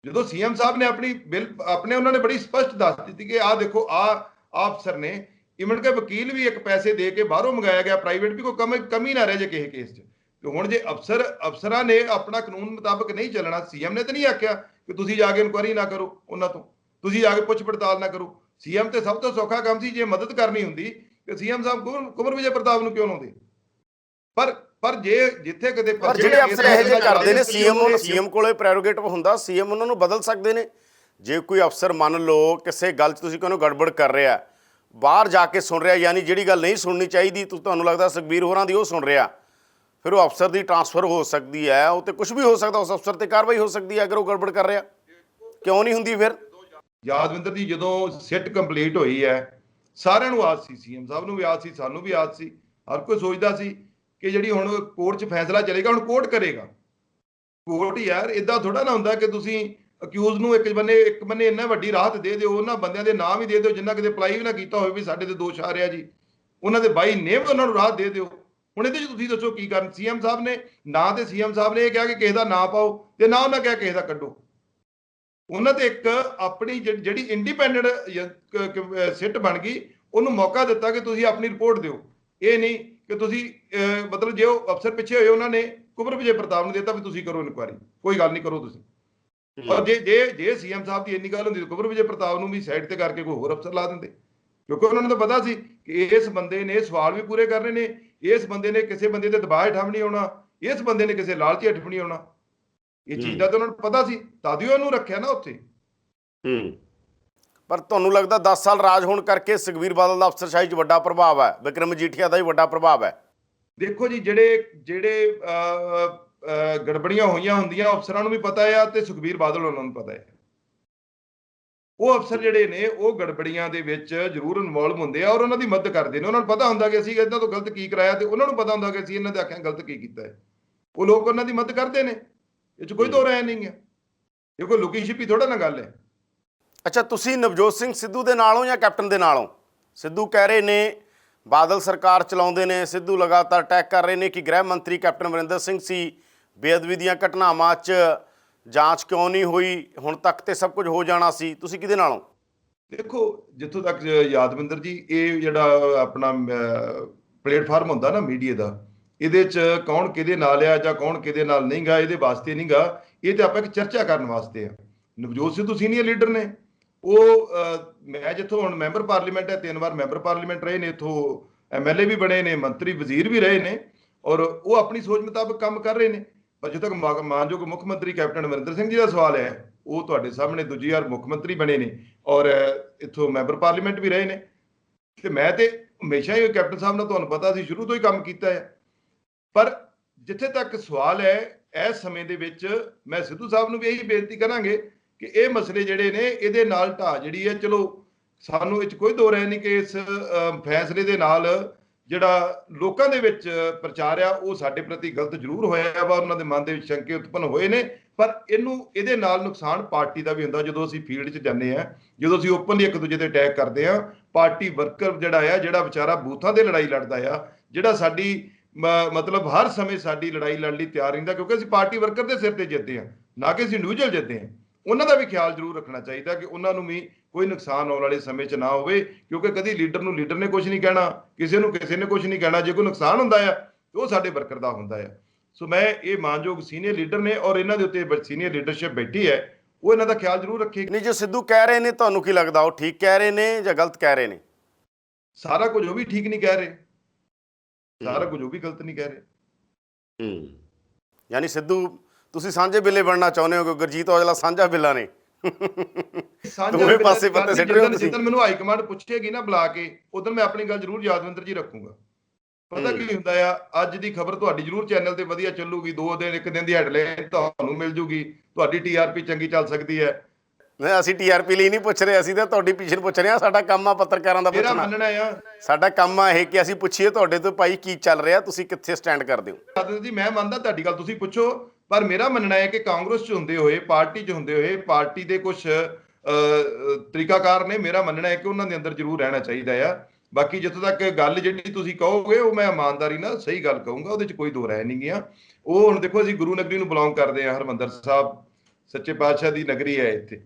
Speaker 2: ਜਦੋਂ ਸੀਐਮ ਸਾਹਿਬ ਨੇ ਆਪਣੀ ਬਿੱਲ ਉਹਨਾਂ ਨੇ ਬੜੀ ਸਪਸ਼ਟ ਦੱਸ ਦਿੱਤੀ ਕਿ ਆਹ ਦੇਖੋ ਆਹ ਅਫਸਰ ਨੇ, ਇਵਨ ਕਿ ਵਕੀਲ ਵੀ ਇੱਕ ਪੈਸੇ ਦੇ ਕੇ ਬਾਹਰੋਂ ਮੰਗਾਇਆ ਗਿਆ ਪ੍ਰਾਈਵੇਟ ਵੀ, ਕੋਈ ਕਮੀ ਨਾ ਰਹਿ ਜੇ ਕਿਸੇ ਕੇਸ 'ਚ। ਤੇ ਹੁਣ ਜੇ ਅਫਸਰਾਂ ਨੇ ਆਪਣਾ ਕਾਨੂੰਨ ਮੁਤਾਬਕ ਨਹੀਂ ਚੱਲਣਾ, ਸੀਐਮ ਨੇ ਤਾਂ ਨਹੀਂ ਆਖਿਆ ਕਿ ਤੁਸੀਂ ਜਾ ਕੇ ਇਨਕੁਆਇਰੀ ਨਾ ਕਰੋ ਉਹਨਾਂ ਤੋਂ, ਤੁਸੀਂ ਜਾ ਕੇ ਪੁੱਛ ਪੜਤਾਲ ਨਾ ਕਰੋ। ਸੀਐਮ ਤੇ ਸਭ ਤੋਂ ਸੌਖਾ ਕੰਮ ਸੀ, ਜੇ ਮਦਦ ਕਰਨੀ ਹੁੰਦੀ ਤੇ ਸੀਐਮ ਸਾਹਿਬ ਕੁੰਵਰ ਵਿਜੇ ਪ੍ਰਤਾਪ ਨੂੰ ਕਿਉਂ ਲਾਉਂਦੇ? ਪਰ ਜੇ ਜਿੱਥੇ ਕਿਤੇ
Speaker 1: ਪਰ ਜਿਹੜੇ ਅਫਸਰ ਇਹੋ ਜਿਹੇ ਕਰਦੇ ਨੇ, ਸੀਐਮ ਕੋਲੇ ਪ੍ਰੈਰੋਗੇਟਿਵ ਹੁੰਦਾ, ਸੀਐਮ ਉਹਨਾਂ ਨੂੰ ਬਦਲ ਸਕਦੇ ਨੇ। ਜੇ ਕੋਈ ਅਫਸਰ ਮੰਨ ਲਓ ਕਿਸੇ ਗੱਲ 'ਚ ਤੁਸੀਂ ਕਹਿੰਦੇ ਗੜਬੜ ਕਰ ਰਿਹਾ, ਬਾਹਰ ਜਾ ਕੇ ਸੁਣ ਰਿਹਾ, ਯਾਨੀ ਜਿਹੜੀ ਗੱਲ ਨਹੀਂ ਸੁਣਨੀ ਚਾਹੀਦੀ ਤੁਹਾਨੂੰ ਲੱਗਦਾ ਸੁਖਬੀਰ ਹੋਰਾਂ ਦੀ ਉਹ ਸੁਣ ਰਿਹਾ, ਫਿਰ ਉਹ ਅਫਸਰ ਦੀ ਟਰਾਂਸਫਰ ਹੋ ਸਕਦੀ ਹੈ, ਉਹ ਤੇ ਕੁਝ ਵੀ ਹੋ ਸਕਦਾ, ਉਸ ਅਫਸਰ ਤੇ ਕਾਰਵਾਈ ਹੋ ਸਕਦੀ ਹੈ ਅਗਰ ਉਹ ਗੜਬੜ ਕਰ ਰਿਹਾ। ਕਿਉਂ ਨਹੀਂ ਹੁੰਦੀ ਫਿਰ?
Speaker 2: ਯਾਦਵਿੰਦਰ ਜੀ, ਜਦੋਂ ਸਿੱਟ ਕੰਪਲੀਟ ਹੋਈ ਹੈ, ਸਾਰਿਆਂ ਨੂੰ ਆਸ ਸੀ, ਸੀਐਮ ਸਾਹਿਬ ਨੂੰ ਵੀ ਆਸ ਸੀ, ਸਾਨੂੰ ਵੀ ਆਸ ਸੀ, ਹਰ ਕੋਈ ਸੋਚਦਾ ਸੀ ਕਿ ਜਿਹੜੀ ਹੁਣ ਕੋਰਟ 'ਚ ਫੈਸਲਾ ਚਲੇਗਾ, ਹੁਣ ਕੋਰਟ ਕਰੇਗਾ। ਕੋਰਟ ਯਾਰ ਇਦਾਂ ਥੋੜਾ ਨਾ ਹੁੰਦਾ ਕਿ ਤੁਸੀਂ ਅਕਿਊਜ਼ ਨੂੰ ਇੱਕ ਬੰਨੇ ਇੰਨਾ ਵੱਡੀ ਰਾਹਤ ਦੇ ਦਿਓ, ਉਹਨਾਂ ਬੰਦਿਆਂ ਦੇ ਨਾਮ ਹੀ ਦੇ ਦਿਓ ਜਿਨ੍ਹਾਂ ਕਿਤੇ ਅਪਲਾਈ ਵੀ ਨਾ ਕੀਤਾ ਹੋਵੇ ਵੀ ਸਾਡੇ ਤੇ ਦੋਸ਼ ਆ ਰਿਹਾ ਜੀ, ਉਹਨਾਂ ਦੇ ਬਾਈ ਨੇਮ ਉਹਨਾਂ ਨੂੰ ਰਾਹਤ ਦੇ ਦਿਓ। ਹੁਣ ਇਹਦੇ 'ਚ ਤੁਸੀਂ ਦੱਸੋ ਕੀ ਕਰਨ? ਸੀਐਮ ਸਾਹਿਬ ਨੇ ਨਾ ਤੇ ਸੀਐਮ ਸਾਹਿਬ ਨੇ ਇਹ ਕਿਹਾ ਕਿ ਕਿਸੇ ਦਾ ਨਾਂ ਪਾਓ, ਤੇ ਨਾ ਉਹਨਾਂ ਕਿਹਾ ਕਿਸੇ ਦਾ ਕੱਢੋ। ਉਹਨਾਂ ਤੇ ਇੱਕ ਆਪਣੀ ਜਿਹੜੀ ਇੰਡੀਪੈਂਡੈਂਟ ਸਿੱਟ ਬਣ ਗਈ, ਉਹਨੂੰ ਮੌਕਾ ਦਿੱਤਾ ਕਿ ਤੁਸੀਂ ਆਪਣੀ ਰਿਪੋਰਟ ਦਿਓ। ਇਹ ਨਹੀਂ ਕਿ ਤੁਸੀਂ ਮਤਲਬ ਜੇ ਉਹ ਅਫਸਰ ਪਿੱਛੇ ਹੋਏ, ਉਹਨਾਂ ਨੇ ਕੁੰਵਰ ਵਿਜੇ ਪ੍ਰਤਾਪ ਨੂੰ ਦਿੱਤਾ ਵੀ ਤੁਸੀਂ ਕਰੋ ਇਨਕੁਆਇਰੀ, ਕੋਈ ਗੱਲ ਨਹੀਂ ਕਰੋ ਤੁਸੀਂ। ਪਰ ਜੇ ਸੀਐਮ ਸਾਹਿਬ ਦੀ ਇੰਨੀ ਗੱਲ ਹੁੰਦੀ ਤਾਂ ਕੁੰਵਰ ਵਿਜੇ ਪ੍ਰਤਾਪ ਨੂੰ ਵੀ ਸਾਈਡ ਤੇ ਕਰਕੇ ਕੋਈ ਹੋਰ ਅਫਸਰ ਲਾ ਦਿੰਦੇ, ਕਿਉਂਕਿ ਉਹਨਾਂ ਨੂੰ ਤਾਂ ਪਤਾ ਸੀ ਕਿ ਇਸ ਬੰਦੇ ਨੇ ਸਵਾਲ ਵੀ ਪੂਰੇ ਕਰਨੇ ਨੇ, ਇਸ ਬੰਦੇ ਨੇ ਕਿਸੇ ਬੰਦੇ ਦੇ ਦਬਾਅ ਹੇਠਾਂ ਵੀ ਨਹੀਂ ਆਉਣਾ, ਇਸ ਬੰਦੇ ਨੇ ਕਿਸੇ ਲਾਲਚ ਹੇਠ ਵੀ ਨਹੀਂ ਆਉਣਾ। ਇਹ ਚੀਜ਼ ਦਾ ਤਾਂ ਉਹਨਾਂ ਨੂੰ ਪਤਾ ਸੀ, ਤਦ ਹੀ ਉਹਨੂੰ ਰੱਖਿਆ ਨਾ ਉੱਥੇ।
Speaker 1: ਪਰ ਤੁਹਾਨੂੰ ਲੱਗਦਾ 10 ਸਾਲ ਰਾਜ ਹੋਣ ਕਰਕੇ ਸੁਖਬੀਰ ਬਾਦਲ ਦਾ ਅਫਸਰਸ਼ਾਹੀ 'ਚ ਵੱਡਾ ਪ੍ਰਭਾਵ ਹੈ, ਵਿਕਰਮ ਮਜੀਠੀਆ ਦਾ ਵੀ ਵੱਡਾ ਪ੍ਰਭਾਵ ਹੈ?
Speaker 2: ਦੇਖੋ ਜੀ, ਜਿਹੜੇ ਗੜਬੜੀਆਂ ਹੋਈਆਂ ਹੁੰਦੀਆਂ ਅਫਸਰਾਂ ਨੂੰ ਵੀ ਪਤਾ ਆ, ਤੇ ਸੁਖਬੀਰ ਬਾਦਲ ਉਹਨਾਂ ਨੂੰ ਪਤਾ ਹੈ। ਉਹ ਅਫਸਰ ਜਿਹੜੇ ਨੇ ਉਹ ਗੜਬੜੀਆਂ ਦੇ ਵਿੱਚ ਜ਼ਰੂਰ ਇਨਵੋਲਵ ਹੁੰਦੇ ਆ ਔਰ ਉਹਨਾਂ ਦੀ ਮਦਦ ਕਰਦੇ ਨੇ। ਉਹਨਾਂ ਨੂੰ ਪਤਾ ਹੁੰਦਾ ਕਿ ਅਸੀਂ ਇਹਨਾਂ ਤੋਂ ਗਲਤ ਕੀ ਕਰਾਇਆ, ਤੇ ਉਹਨਾਂ ਨੂੰ ਪਤਾ ਹੁੰਦਾ ਕਿ ਅਸੀਂ ਇਹਨਾਂ ਦੇ ਆਖਿਆ ਗਲਤ ਕੀ ਕੀਤਾ ਹੈ। ਉਹ ਲੋਕ ਉਹਨਾਂ ਦੀ ਮਦਦ ਕਰਦੇ ਨੇ, ਇਹ 'ਚ ਕੋਈ ਦੋ ਰਾਏ ਨਹੀਂ ਹੈ। ਇਹ ਕੋਈ ਲੁਕੀ ਛਿਪੀ ਥੋੜਾ ਨਾ ਗੱਲ ਹੈ।
Speaker 1: ਅੱਛਾ, ਤੁਸੀਂ ਨਵਜੋਤ ਸਿੰਘ ਸਿੱਧੂ ਦੇ ਨਾਲ ਹੋ ਜਾਂ ਕੈਪਟਨ ਦੇ ਨਾਲ ਹੋ? ਸਿੱਧੂ ਕਹਿ ਰਹੇ ਨੇ ਬਾਦਲ ਸਰਕਾਰ ਚਲਾਉਂਦੇ ਨੇ, ਸਿੱਧੂ ਲਗਾਤਾਰ ਅਟੈਕ ਕਰ ਰਹੇ ਨੇ ਕਿ ਗ੍ਰਹਿ ਮੰਤਰੀ ਕੈਪਟਨ ਅਮਰਿੰਦਰ ਸਿੰਘ ਸੀ, ਬੇਅਦਬੀ ਦੀਆਂ ਘਟਨਾਵਾਂ 'ਚ ਜਾਂਚ ਕਿਉਂ ਨਹੀਂ ਹੋਈ, ਹੁਣ ਤੱਕ ਤੇ ਸਭ ਕੁਝ ਹੋ ਜਾਣਾ ਸੀ। ਤੁਸੀਂ ਕਿਹਦੇ ਨਾਲ ਹੋ?
Speaker 2: ਦੇਖੋ, ਜਿੱਥੋਂ ਤੱਕ ਯਾਦਵਿੰਦਰ ਜੀ, ਇਹ ਜਿਹੜਾ ਆਪਣਾ ਪਲੇਟਫਾਰਮ ਹੁੰਦਾ ਨਾ ਮੀਡੀਆ ਦਾ, ਇਹਦੇ 'ਚ ਕੌਣ ਕਿਹਦੇ ਨਾਲ ਆ ਜਾਂ ਕੌਣ ਕਿਹਦੇ ਨਾਲ ਨਹੀਂ ਗਾ, ਇਹਦੇ ਵਾਸਤੇ ਨਹੀਂ ਗਾ। ਇਹ ਤੇ ਆਪਾਂ ਇੱਕ ਚਰਚਾ ਕਰਨ ਵਾਸਤੇ ਆ। ਨਵਜੋਤ ਸਿੱਧੂ ਸੀਨੀਅਰ ਲੀਡਰ ਨੇ, ਉਹ ਮੈਂ ਜਿੱਥੋਂ ਹੁਣ ਮੈਂਬਰ ਪਾਰਲੀਮੈਂਟ ਹੈ, 3 ਵਾਰ ਮੈਂਬਰ ਪਾਰਲੀਮੈਂਟ ਰਹੇ ਨੇ, ਇੱਥੋਂ ਐਮਐਲਏ ਵੀ ਬਣੇ ਨੇ, ਮੰਤਰੀ ਵਜ਼ੀਰ ਵੀ ਰਹੇ ਨੇ, ਔਰ ਉਹ ਆਪਣੀ ਸੋਚ ਮੁਤਾਬਕ ਕੰਮ ਕਰ ਰਹੇ ਨੇ। ਪਰ ਜਦੋਂ ਤੱਕ ਮਾਨਯੋਗ ਮੁੱਖ ਮੰਤਰੀ ਕੈਪਟਨ ਅਮਰਿੰਦਰ ਸਿੰਘ ਜੀ ਦਾ ਸਵਾਲ ਹੈ, ਉਹ ਤੁਹਾਡੇ ਸਾਹਮਣੇ ਦੂਜੀ ਵਾਰ ਮੁੱਖ ਮੰਤਰੀ ਬਣੇ ਨੇ ਔਰ ਇੱਥੋਂ ਮੈਂਬਰ ਪਾਰਲੀਮੈਂਟ ਵੀ ਰਹੇ ਨੇ। ਤੇ ਮੈਂ ਤੇ ਹਮੇਸ਼ਾ ਹੀ ਕੈਪਟਨ ਸਾਹਿਬ ਨਾਲ, ਤੁਹਾਨੂੰ ਪਤਾ ਸੀ, ਸ਼ੁਰੂ ਤੋਂ ਹੀ ਕੰਮ ਕੀਤਾ ਹੈ। ਪਰ ਜਿੱਥੇ ਤੱਕ ਸਵਾਲ ਹੈ, ਇਸ ਸਮੇਂ ਦੇ ਵਿੱਚ ਮੈਂ ਸਿੱਧੂ ਸਾਹਿਬ ਨੂੰ ਵੀ ਇਹੀ ਬੇਨਤੀ ਕਰਾਂਗੇ ਕਿ ਇਹ ਮਸਲੇ ਜਿਹੜੇ ਨੇ, ਇਹਦੇ ਨਾਲ ਢਾਹ ਜਿਹੜੀ ਹੈ, ਚਲੋ ਸਾਨੂੰ ਇਹ 'ਚ ਕੋਈ ਦੋ ਰਾਏ ਨਹੀਂ ਕਿ ਇਸ ਫੈਸਲੇ ਦੇ ਨਾਲ ਜਿਹੜਾ ਲੋਕਾਂ ਦੇ ਵਿੱਚ ਪ੍ਰਚਾਰ ਆ, ਉਹ ਸਾਡੇ ਪ੍ਰਤੀ ਗਲਤ ਜ਼ਰੂਰ ਹੋਇਆ ਵਾ, ਉਹਨਾਂ ਦੇ ਮਨ ਦੇ ਵਿੱਚ ਸ਼ੰਕੇ ਉਤਪੰਨ ਹੋਏ ਨੇ। ਪਰ ਇਹਦੇ ਨਾਲ ਨੁਕਸਾਨ ਪਾਰਟੀ ਦਾ ਵੀ ਹੁੰਦਾ। ਜਦੋਂ ਅਸੀਂ ਫੀਲਡ 'ਚ ਜਾਂਦੇ ਆ, ਜਦੋਂ ਅਸੀਂ ਓਪਨਲੀ ਇੱਕ ਦੂਜੇ ਤੇ ਅਟੈਕ ਕਰਦੇ ਆ, ਪਾਰਟੀ ਵਰਕਰ ਜਿਹੜਾ ਵਿਚਾਰਾ ਬੂਥਾਂ ਦੇ ਲੜਾਈ ਲੜਦਾ ਆ, ਜਿਹੜਾ ਸਾਡੀ ਮਤਲਬ ਹਰ ਸਮੇਂ ਸਾਡੀ ਲੜਾਈ ਲੜਨ ਲਈ ਤਿਆਰ ਰਹਿੰਦਾ, ਕਿਉਂਕਿ ਅਸੀਂ ਪਾਰਟੀ ਵਰਕਰ ਦੇ ਸਿਰ ਤੇ ਜਿੱਤਦੇ ਆ, ਨਾ ਕਿ ਅਸੀਂ ਇੰਡੀਵਿਜੂਅਲ ਜਿੱਤਦੇ ਆ। ਉਹਨਾਂ ਦਾ ਵੀ ਖਿਆਲ ਜ਼ਰੂਰ ਰੱਖਣਾ ਚਾਹੀਦਾ ਕਿ ਉਹਨਾਂ ਨੂੰ ਵੀ ਕੋਈ ਨੁਕਸਾਨ ਆਉਣ ਵਾਲੇ ਸਮੇਂ 'ਚ ਨਾ ਹੋਵੇ, ਕਿਉਂਕਿ ਕਦੀ ਲੀਡਰ ਨੂੰ ਲੀਡਰ ਨੇ ਕੁਝ ਨਹੀਂ ਕਹਿਣਾ, ਕਿਸੇ ਨੂੰ ਕਿਸੇ ਨੇ ਕੁਝ ਨਹੀਂ ਕਹਿਣਾ। ਜੇ ਕੋਈ ਨੁਕਸਾਨ ਹੁੰਦਾ ਆ ਤੇ ਉਹ ਸਾਡੇ ਵਰਕਰ ਦਾ ਹੁੰਦਾ ਆ। ਸੋ ਮੈਂ ਇਹ ਮਾਨਯੋਗ ਸੀਨੀਅਰ ਲੀਡਰ ਨੇ ਔਰ ਇਹਨਾਂ ਦੇ ਉੱਤੇ ਸੀਨੀਅਰ ਲੀਡਰਸ਼ਿਪ ਬੈਠੀ ਹੈ, ਉਹ ਇਹਨਾਂ ਦਾ ਖਿਆਲ ਜ਼ਰੂਰ ਰੱਖੇਗੀ।
Speaker 1: ਨਹੀਂ, ਜੋ ਸਿੱਧੂ ਕਹਿ ਰਹੇ ਨੇ, ਤੁਹਾਨੂੰ ਕੀ ਲੱਗਦਾ ਉਹ ਠੀਕ ਕਹਿ ਰਹੇ ਨੇ ਜਾਂ ਗਲਤ ਕਹਿ ਰਹੇ ਨੇ?
Speaker 2: ਸਾਰਾ ਕੁਝ ਉਹ ਵੀ ਠੀਕ ਨਹੀਂ ਕਹਿ ਰਹੇ, ਸਾਰਾ ਕੁਝ ਉਹ ਵੀ ਗਲਤ ਨਹੀਂ ਕਹਿ ਰਹੇ।
Speaker 1: ਯਾਨੀ ਸਿੱਧੂ, ਤੁਸੀਂ ਸਾਂਝੇ ਬਿੱਲੇ ਬਣਨਾ ਚਾਹੁੰਦੇ ਹੋ ਕਿ ਗੁਰਜੀਤ ਔਜਲਾ ਸਾਂਝਾ ਬਿੱਲਾ ਨੇ? ਦੋਵੇਂ ਪਾਸੇ ਪੱਤੇ ਸਿੱਟ ਰਹੇ ਹੋ ਤੁਸੀਂ।
Speaker 2: ਜਦੋਂ ਮੈਨੂੰ ਹਾਈ ਕਮਾਂਡ ਪੁੱਛੇਗੀ ਨਾ ਬੁਲਾ ਕੇ, ਉਦੋਂ ਮੈਂ ਆਪਣੀ ਗੱਲ ਜ਼ਰੂਰ ਯਾਦਵਿੰਦਰ ਜੀ ਰੱਖੂੰਗਾ। ਪਤਾ ਕੀ ਹੁੰਦਾ ਆ, ਅੱਜ ਦੀ ਖਬਰ ਤੁਹਾਡੀ ਜ਼ਰੂਰ ਚੈਨਲ ਤੇ ਵਧੀਆ ਚੱਲੂਗੀ, 2 ਦਿਨ 1 ਦਿਨ ਦੀ ਹੈਡਲਾਈਨ ਤੁਹਾਨੂੰ ਮਿਲ ਜੂਗੀ, ਤੁਹਾਡੀ TRP ਚੰਗੀ ਚੱਲ ਸਕਦੀ ਹੈ।
Speaker 1: ਨਹੀਂ, ਅਸੀਂ TRP ਲਈ ਨਹੀਂ ਪੁੱਛ ਰਹੇ, ਅਸੀਂ ਤਾਂ ਤੁਹਾਡੀ ਪਿੱਛੇ ਪੁੱਛ ਰਹੇ ਹਾਂ। ਸਾਡਾ ਕੰਮ ਆ ਪੱਤਰਕਾਰਾਂ ਦਾ ਪੁੱਛਣਾ।
Speaker 2: ਮੇਰਾ ਮੰਨਣਾ ਆ,
Speaker 1: ਸਾਡਾ ਕੰਮ ਆ ਇਹ ਕਿ ਅਸੀਂ ਪੁੱਛੀਏ ਤੁਹਾਡੇ ਤੋਂ, ਭਾਈ ਕੀ ਚੱਲ ਰਿਹਾ, ਤੁਸੀਂ ਕਿੱਥੇ ਸਟੈਂਡ ਕਰਦੇ ਹੋ?
Speaker 2: ਯਾਦਵਿੰਦਰ ਜੀ, ਮੈਂ ਮੰਨਦਾ ਤੁਹਾਡੀ ਗੱਲ, ਤੁਸੀਂ ਪੁੱਛੋ। ਪਰ ਮੇਰਾ ਮੰਨਣਾ ਹੈ ਕਿ ਕਾਂਗਰਸ 'ਚ ਹੁੰਦੇ ਹੋਏ, ਪਾਰਟੀ 'ਚ ਹੁੰਦੇ ਹੋਏ, ਪਾਰਟੀ ਦੇ ਕੁਝ ਤਰੀਕਾਕਾਰ ਨੇ, ਮੇਰਾ ਮੰਨਣਾ ਹੈ ਕਿ ਉਹਨਾਂ ਦੇ ਅੰਦਰ ਜ਼ਰੂਰ ਰਹਿਣਾ ਚਾਹੀਦਾ ਆ। ਬਾਕੀ ਜਿੱਥੋਂ ਤੱਕ ਗੱਲ ਜਿਹੜੀ ਤੁਸੀਂ ਕਹੋਗੇ, ਉਹ ਮੈਂ ਇਮਾਨਦਾਰੀ ਨਾਲ ਸਹੀ ਗੱਲ ਕਹੂੰਗਾ, ਉਹਦੇ 'ਚ ਕੋਈ ਦੋ ਰਾਏ ਨਹੀਂ ਗਿਆ। ਉਹ ਹੁਣ ਦੇਖੋ, ਅਸੀਂ ਗੁਰੂ ਨਗਰੀ ਨੂੰ ਬਿਲੋਂਗ ਕਰਦੇ ਹਾਂ, ਹਰਿਮੰਦਰ ਸਾਹਿਬ ਸੱਚੇ ਪਾਤਸ਼ਾਹ ਦੀ ਨਗਰੀ ਹੈ ਇੱਥੇ,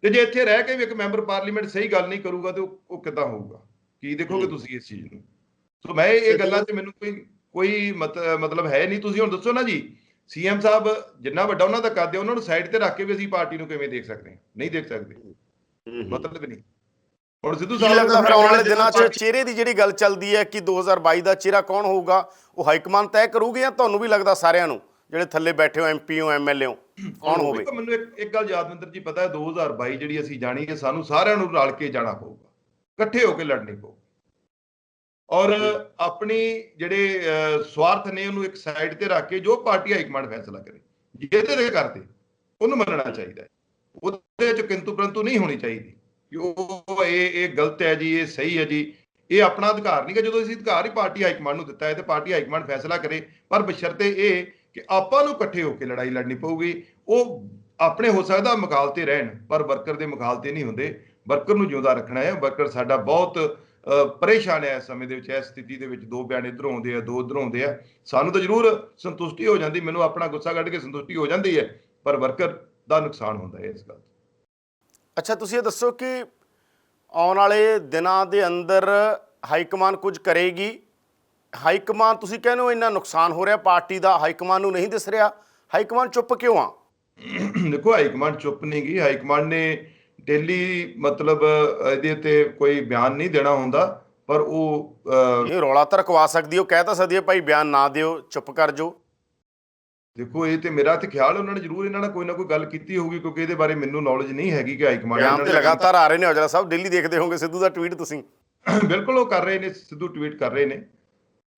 Speaker 2: ਤੇ ਜੇ ਇੱਥੇ ਰਹਿ ਕੇ ਵੀ ਇੱਕ ਮੈਂਬਰ ਪਾਰਲੀਮੈਂਟ ਸਹੀ ਗੱਲ ਨਹੀਂ ਕਰੂਗਾ ਤੇ ਉਹ ਕਿੱਦਾਂ ਹੋਊਗਾ? ਕੀ ਦੇਖੋਗੇ ਤੁਸੀਂ ਇਸ ਚੀਜ਼ ਨੂੰ? ਸੋ ਮੈਂ ਇਹ ਗੱਲਾਂ 'ਚ ਮੈਨੂੰ ਕੋਈ ਮਤਲਬ ਹੈ ਨਹੀਂ। ਤੁਸੀਂ ਹੁਣ ਦੱਸੋ ਨਾ ਜੀ, ਸੀਐਮ ਸਾਹਿਬ ਜਿੰਨਾ ਵੱਡਾ ਉਹਨਾਂ ਦਾ ਕੱਦ ਹੈ, ਉਹਨਾਂ ਨੂੰ ਸਾਈਡ ਤੇ ਰੱਖ ਕੇ ਵੀ ਅਸੀਂ ਪਾਰਟੀ ਨੂੰ ਕਿਵੇਂ ਦੇਖ ਸਕਦੇ ਹਾਂ? ਨਹੀਂ ਦੇਖ ਸਕਦੇ, ਮਤਲਬ ਨਹੀਂ। ਹੁਣ ਸਿੱਧੂ
Speaker 1: ਕੀ
Speaker 2: ਸਾਹਿਬ
Speaker 1: ਲੱਗਦਾ ਫਿਰ ਆਉਣ ਵਾਲੇ ਦਿਨਾਂ 'ਚ
Speaker 2: ਪਾਰਟੀ-
Speaker 1: ਚਿਹਰੇ ਦੀ ਜਿਹੜੀ ਗੱਲ ਚੱਲਦੀ ਹੈ ਕਿ 2022 ਦਾ ਚਿਹਰਾ ਕੌਣ ਹੋਊਗਾ, ਉਹ ਹਾਈਕਮਾਨ ਤੈਅ ਕਰੂਗੀ ਜਾਂ ਤੁਹਾਨੂੰ ਵੀ ਲੱਗਦਾ ਸਾਰਿਆਂ ਨੂੰ ਜਿਹੜੇ ਥੱਲੇ ਬੈਠੇ ਹੋ MP ਹੋ MLA ਹੋ ਕੌਣ ਹੋਵੇ?
Speaker 2: ਮੈਨੂੰ ਇੱਕ ਗੱਲ ਯਾਦਵਿੰਦਰ ਜੀ ਪਤਾ ਹੈ, 2022 ਜਿਹੜੀ ਅਸੀਂ ਜਾਣੀ ਹੈ, ਸਾਨੂੰ ਸਾਰਿਆਂ ਨੂੰ ਰਲ ਕੇ ਜਾਣਾ ਪਊਗਾ, ਇਕੱਠੇ ਹੋ ਕੇ ਲੜਨੀ ਪਊ, ਔਰ ਆਪਣੀ ਜਿਹੜੇ ਸਵਾਰਥ ਨੇ ਉਹਨੂੰ ਇੱਕ ਸਾਈਡ ਤੇ ਰੱਖ ਕੇ ਜੋ ਪਾਰਟੀ ਹਾਈਕਮਾਂਡ ਫੈਸਲਾ ਕਰੇ ਜਿਹਦੇ ਤੇ ਕਰਦੇ ਉਹਨੂੰ ਮੰਨਣਾ ਚਾਹੀਦਾ ਹੈ। ਉਹਦੇ ਚ ਕਿੰਤੂ ਪਰੰਤੂ ਨਹੀਂ ਹੋਣੀ ਚਾਹੀਦੀ ਕਿ ਉਹ ਇਹ ਗਲਤ ਹੈ ਜੀ, ਇਹ ਸਹੀ ਹੈ ਜੀ। ਇਹ ਆਪਣਾ ਅਧਿਕਾਰ ਨਹੀਂ ਕਿ ਜਦੋਂ ਅਸੀਂ ਅਧਿਕਾਰ ਹੀ ਪਾਰਟੀ ਹਾਈਕਮਾਂਡ ਨੂੰ ਦਿੱਤਾ ਹੈ ਤੇ ਪਾਰਟੀ ਹਾਈਕਮਾਂਡ ਫੈਸਲਾ ਕਰੇ, ਪਰ ਬਸ਼ਰਤੇ ਇਹ ਕਿ ਆਪਾਂ ਨੂੰ ਇਕੱਠੇ ਹੋ ਕੇ ਲੜਾਈ ਲੜਨੀ ਪਊਗੀ। ਉਹ ਆਪਣੇ ਹੋ ਸਕਦਾ ਮੁਖਾਲਤੇ ਰਹਿਣ, ਪਰ ਵਰਕਰ ਦੇ ਮੁਖਾਲਤੇ ਨਹੀਂ ਹੁੰਦੇ। ਵਰਕਰ ਨੂੰ ਜਿਉਂਦਾ ਰੱਖਣਾ ਹੈ। ਵਰਕਰ ਸਾਡਾ ਬਹੁਤ ਪਰੇਸ਼ਾਨ ਹੈ ਇਸ ਸਮੇਂ ਦੇ ਵਿੱਚ, ਇਸ ਸਥਿਤੀ ਦੇ ਵਿੱਚ। ਦੋ ਬਿਆਨ ਇੱਧਰੋਂ ਆਉਂਦੇ ਆ, ਦੋ ਉੱਧਰੋਂ ਆਉਂਦੇ ਆ। ਸਾਨੂੰ ਤਾਂ ਜ਼ਰੂਰ ਸੰਤੁਸ਼ਟੀ ਹੋ ਜਾਂਦੀ, ਮੈਨੂੰ ਆਪਣਾ ਗੁੱਸਾ ਕੱਢ ਕੇ ਸੰਤੁਸ਼ਟੀ ਹੋ ਜਾਂਦੀ ਹੈ, ਪਰ ਵਰਕਰ ਦਾ ਨੁਕਸਾਨ ਹੁੰਦਾ ਹੈ ਇਸ ਗੱਲ।
Speaker 1: ਅੱਛਾ, ਤੁਸੀਂ ਇਹ ਦੱਸੋ ਕਿ ਆਉਣ ਵਾਲੇ ਦਿਨਾਂ ਦੇ ਅੰਦਰ ਹਾਈਕਮਾਨ ਕੁਝ ਕਰੇਗੀ? ਹਾਈਕਮਾਨ ਤੁਸੀਂ ਕਹਿੰਦੇ ਹੋ ਇੰਨਾ ਨੁਕਸਾਨ ਹੋ ਰਿਹਾ ਪਾਰਟੀ ਦਾ, ਹਾਈਕਮਾਨ ਨੂੰ ਨਹੀਂ ਦਿਸ ਰਿਹਾ, ਹਾਈਕਮਾਨ ਚੁੱਪ ਕਿਉਂ ਆ?
Speaker 2: ਦੇਖੋ, ਹਾਈਕਮਾਂਡ ਚੁੱਪ ਨਹੀਂ ਗਈ। ਹਾਈਕਮਾਂਡ ਨੇ ਡੇਲੀ ਮਤਲਬ ਇਹਦੇ ਉੱਤੇ ਕੋਈ ਬਿਆਨ ਨਹੀਂ ਦੇਣਾ ਹੁੰਦਾ, ਪਰ ਉਹ
Speaker 1: ਇਹ ਰੌਲਾ ਤਾਂ ਰਕਵਾ ਸਕਦੀ, ਉਹ ਕਹਿ ਤਾਂ ਸਕਦੀ ਹੈ ਭਾਈ ਬਿਆਨ ਨਾ ਦਿਓ, ਚੁੱਪ ਕਰ ਜਾਓ।
Speaker 2: ਦੇਖੋ, ਇਹ ਤੇ ਮੇਰਾ ਤੇ ਖਿਆਲ ਉਹਨਾਂ ਨੇ ਜ਼ਰੂਰ ਇਹਨਾਂ ਨਾਲ ਕੋਈ ਨਾ ਕੋਈ ਗੱਲ ਕੀਤੀ ਹੋਊਗੀ, ਕਿਉਂਕਿ ਇਹਦੇ ਬਾਰੇ ਮੈਨੂੰ ਨੌਲੇਜ ਨਹੀਂ ਹੈਗੀ ਕਿ ਹਾਈਕਮਾਂਡ
Speaker 1: ਬਿਆਨ ਤੇ ਲਗਾਤਾਰ ਆ ਰਹੇ ਨੇ। ਔਜਲਾ ਸਾਹਿਬ ਡੇਲੀ ਦੇਖਦੇ ਹੋਗੇ ਸਿੱਧੂ ਦਾ ਟਵੀਟ ਤੁਸੀਂ।
Speaker 2: ਬਿਲਕੁਲ ਉਹ ਕਰ ਰਹੇ ਨੇ, ਸਿੱਧੂ ਟਵੀਟ ਕਰ ਰਹੇ ਨੇ।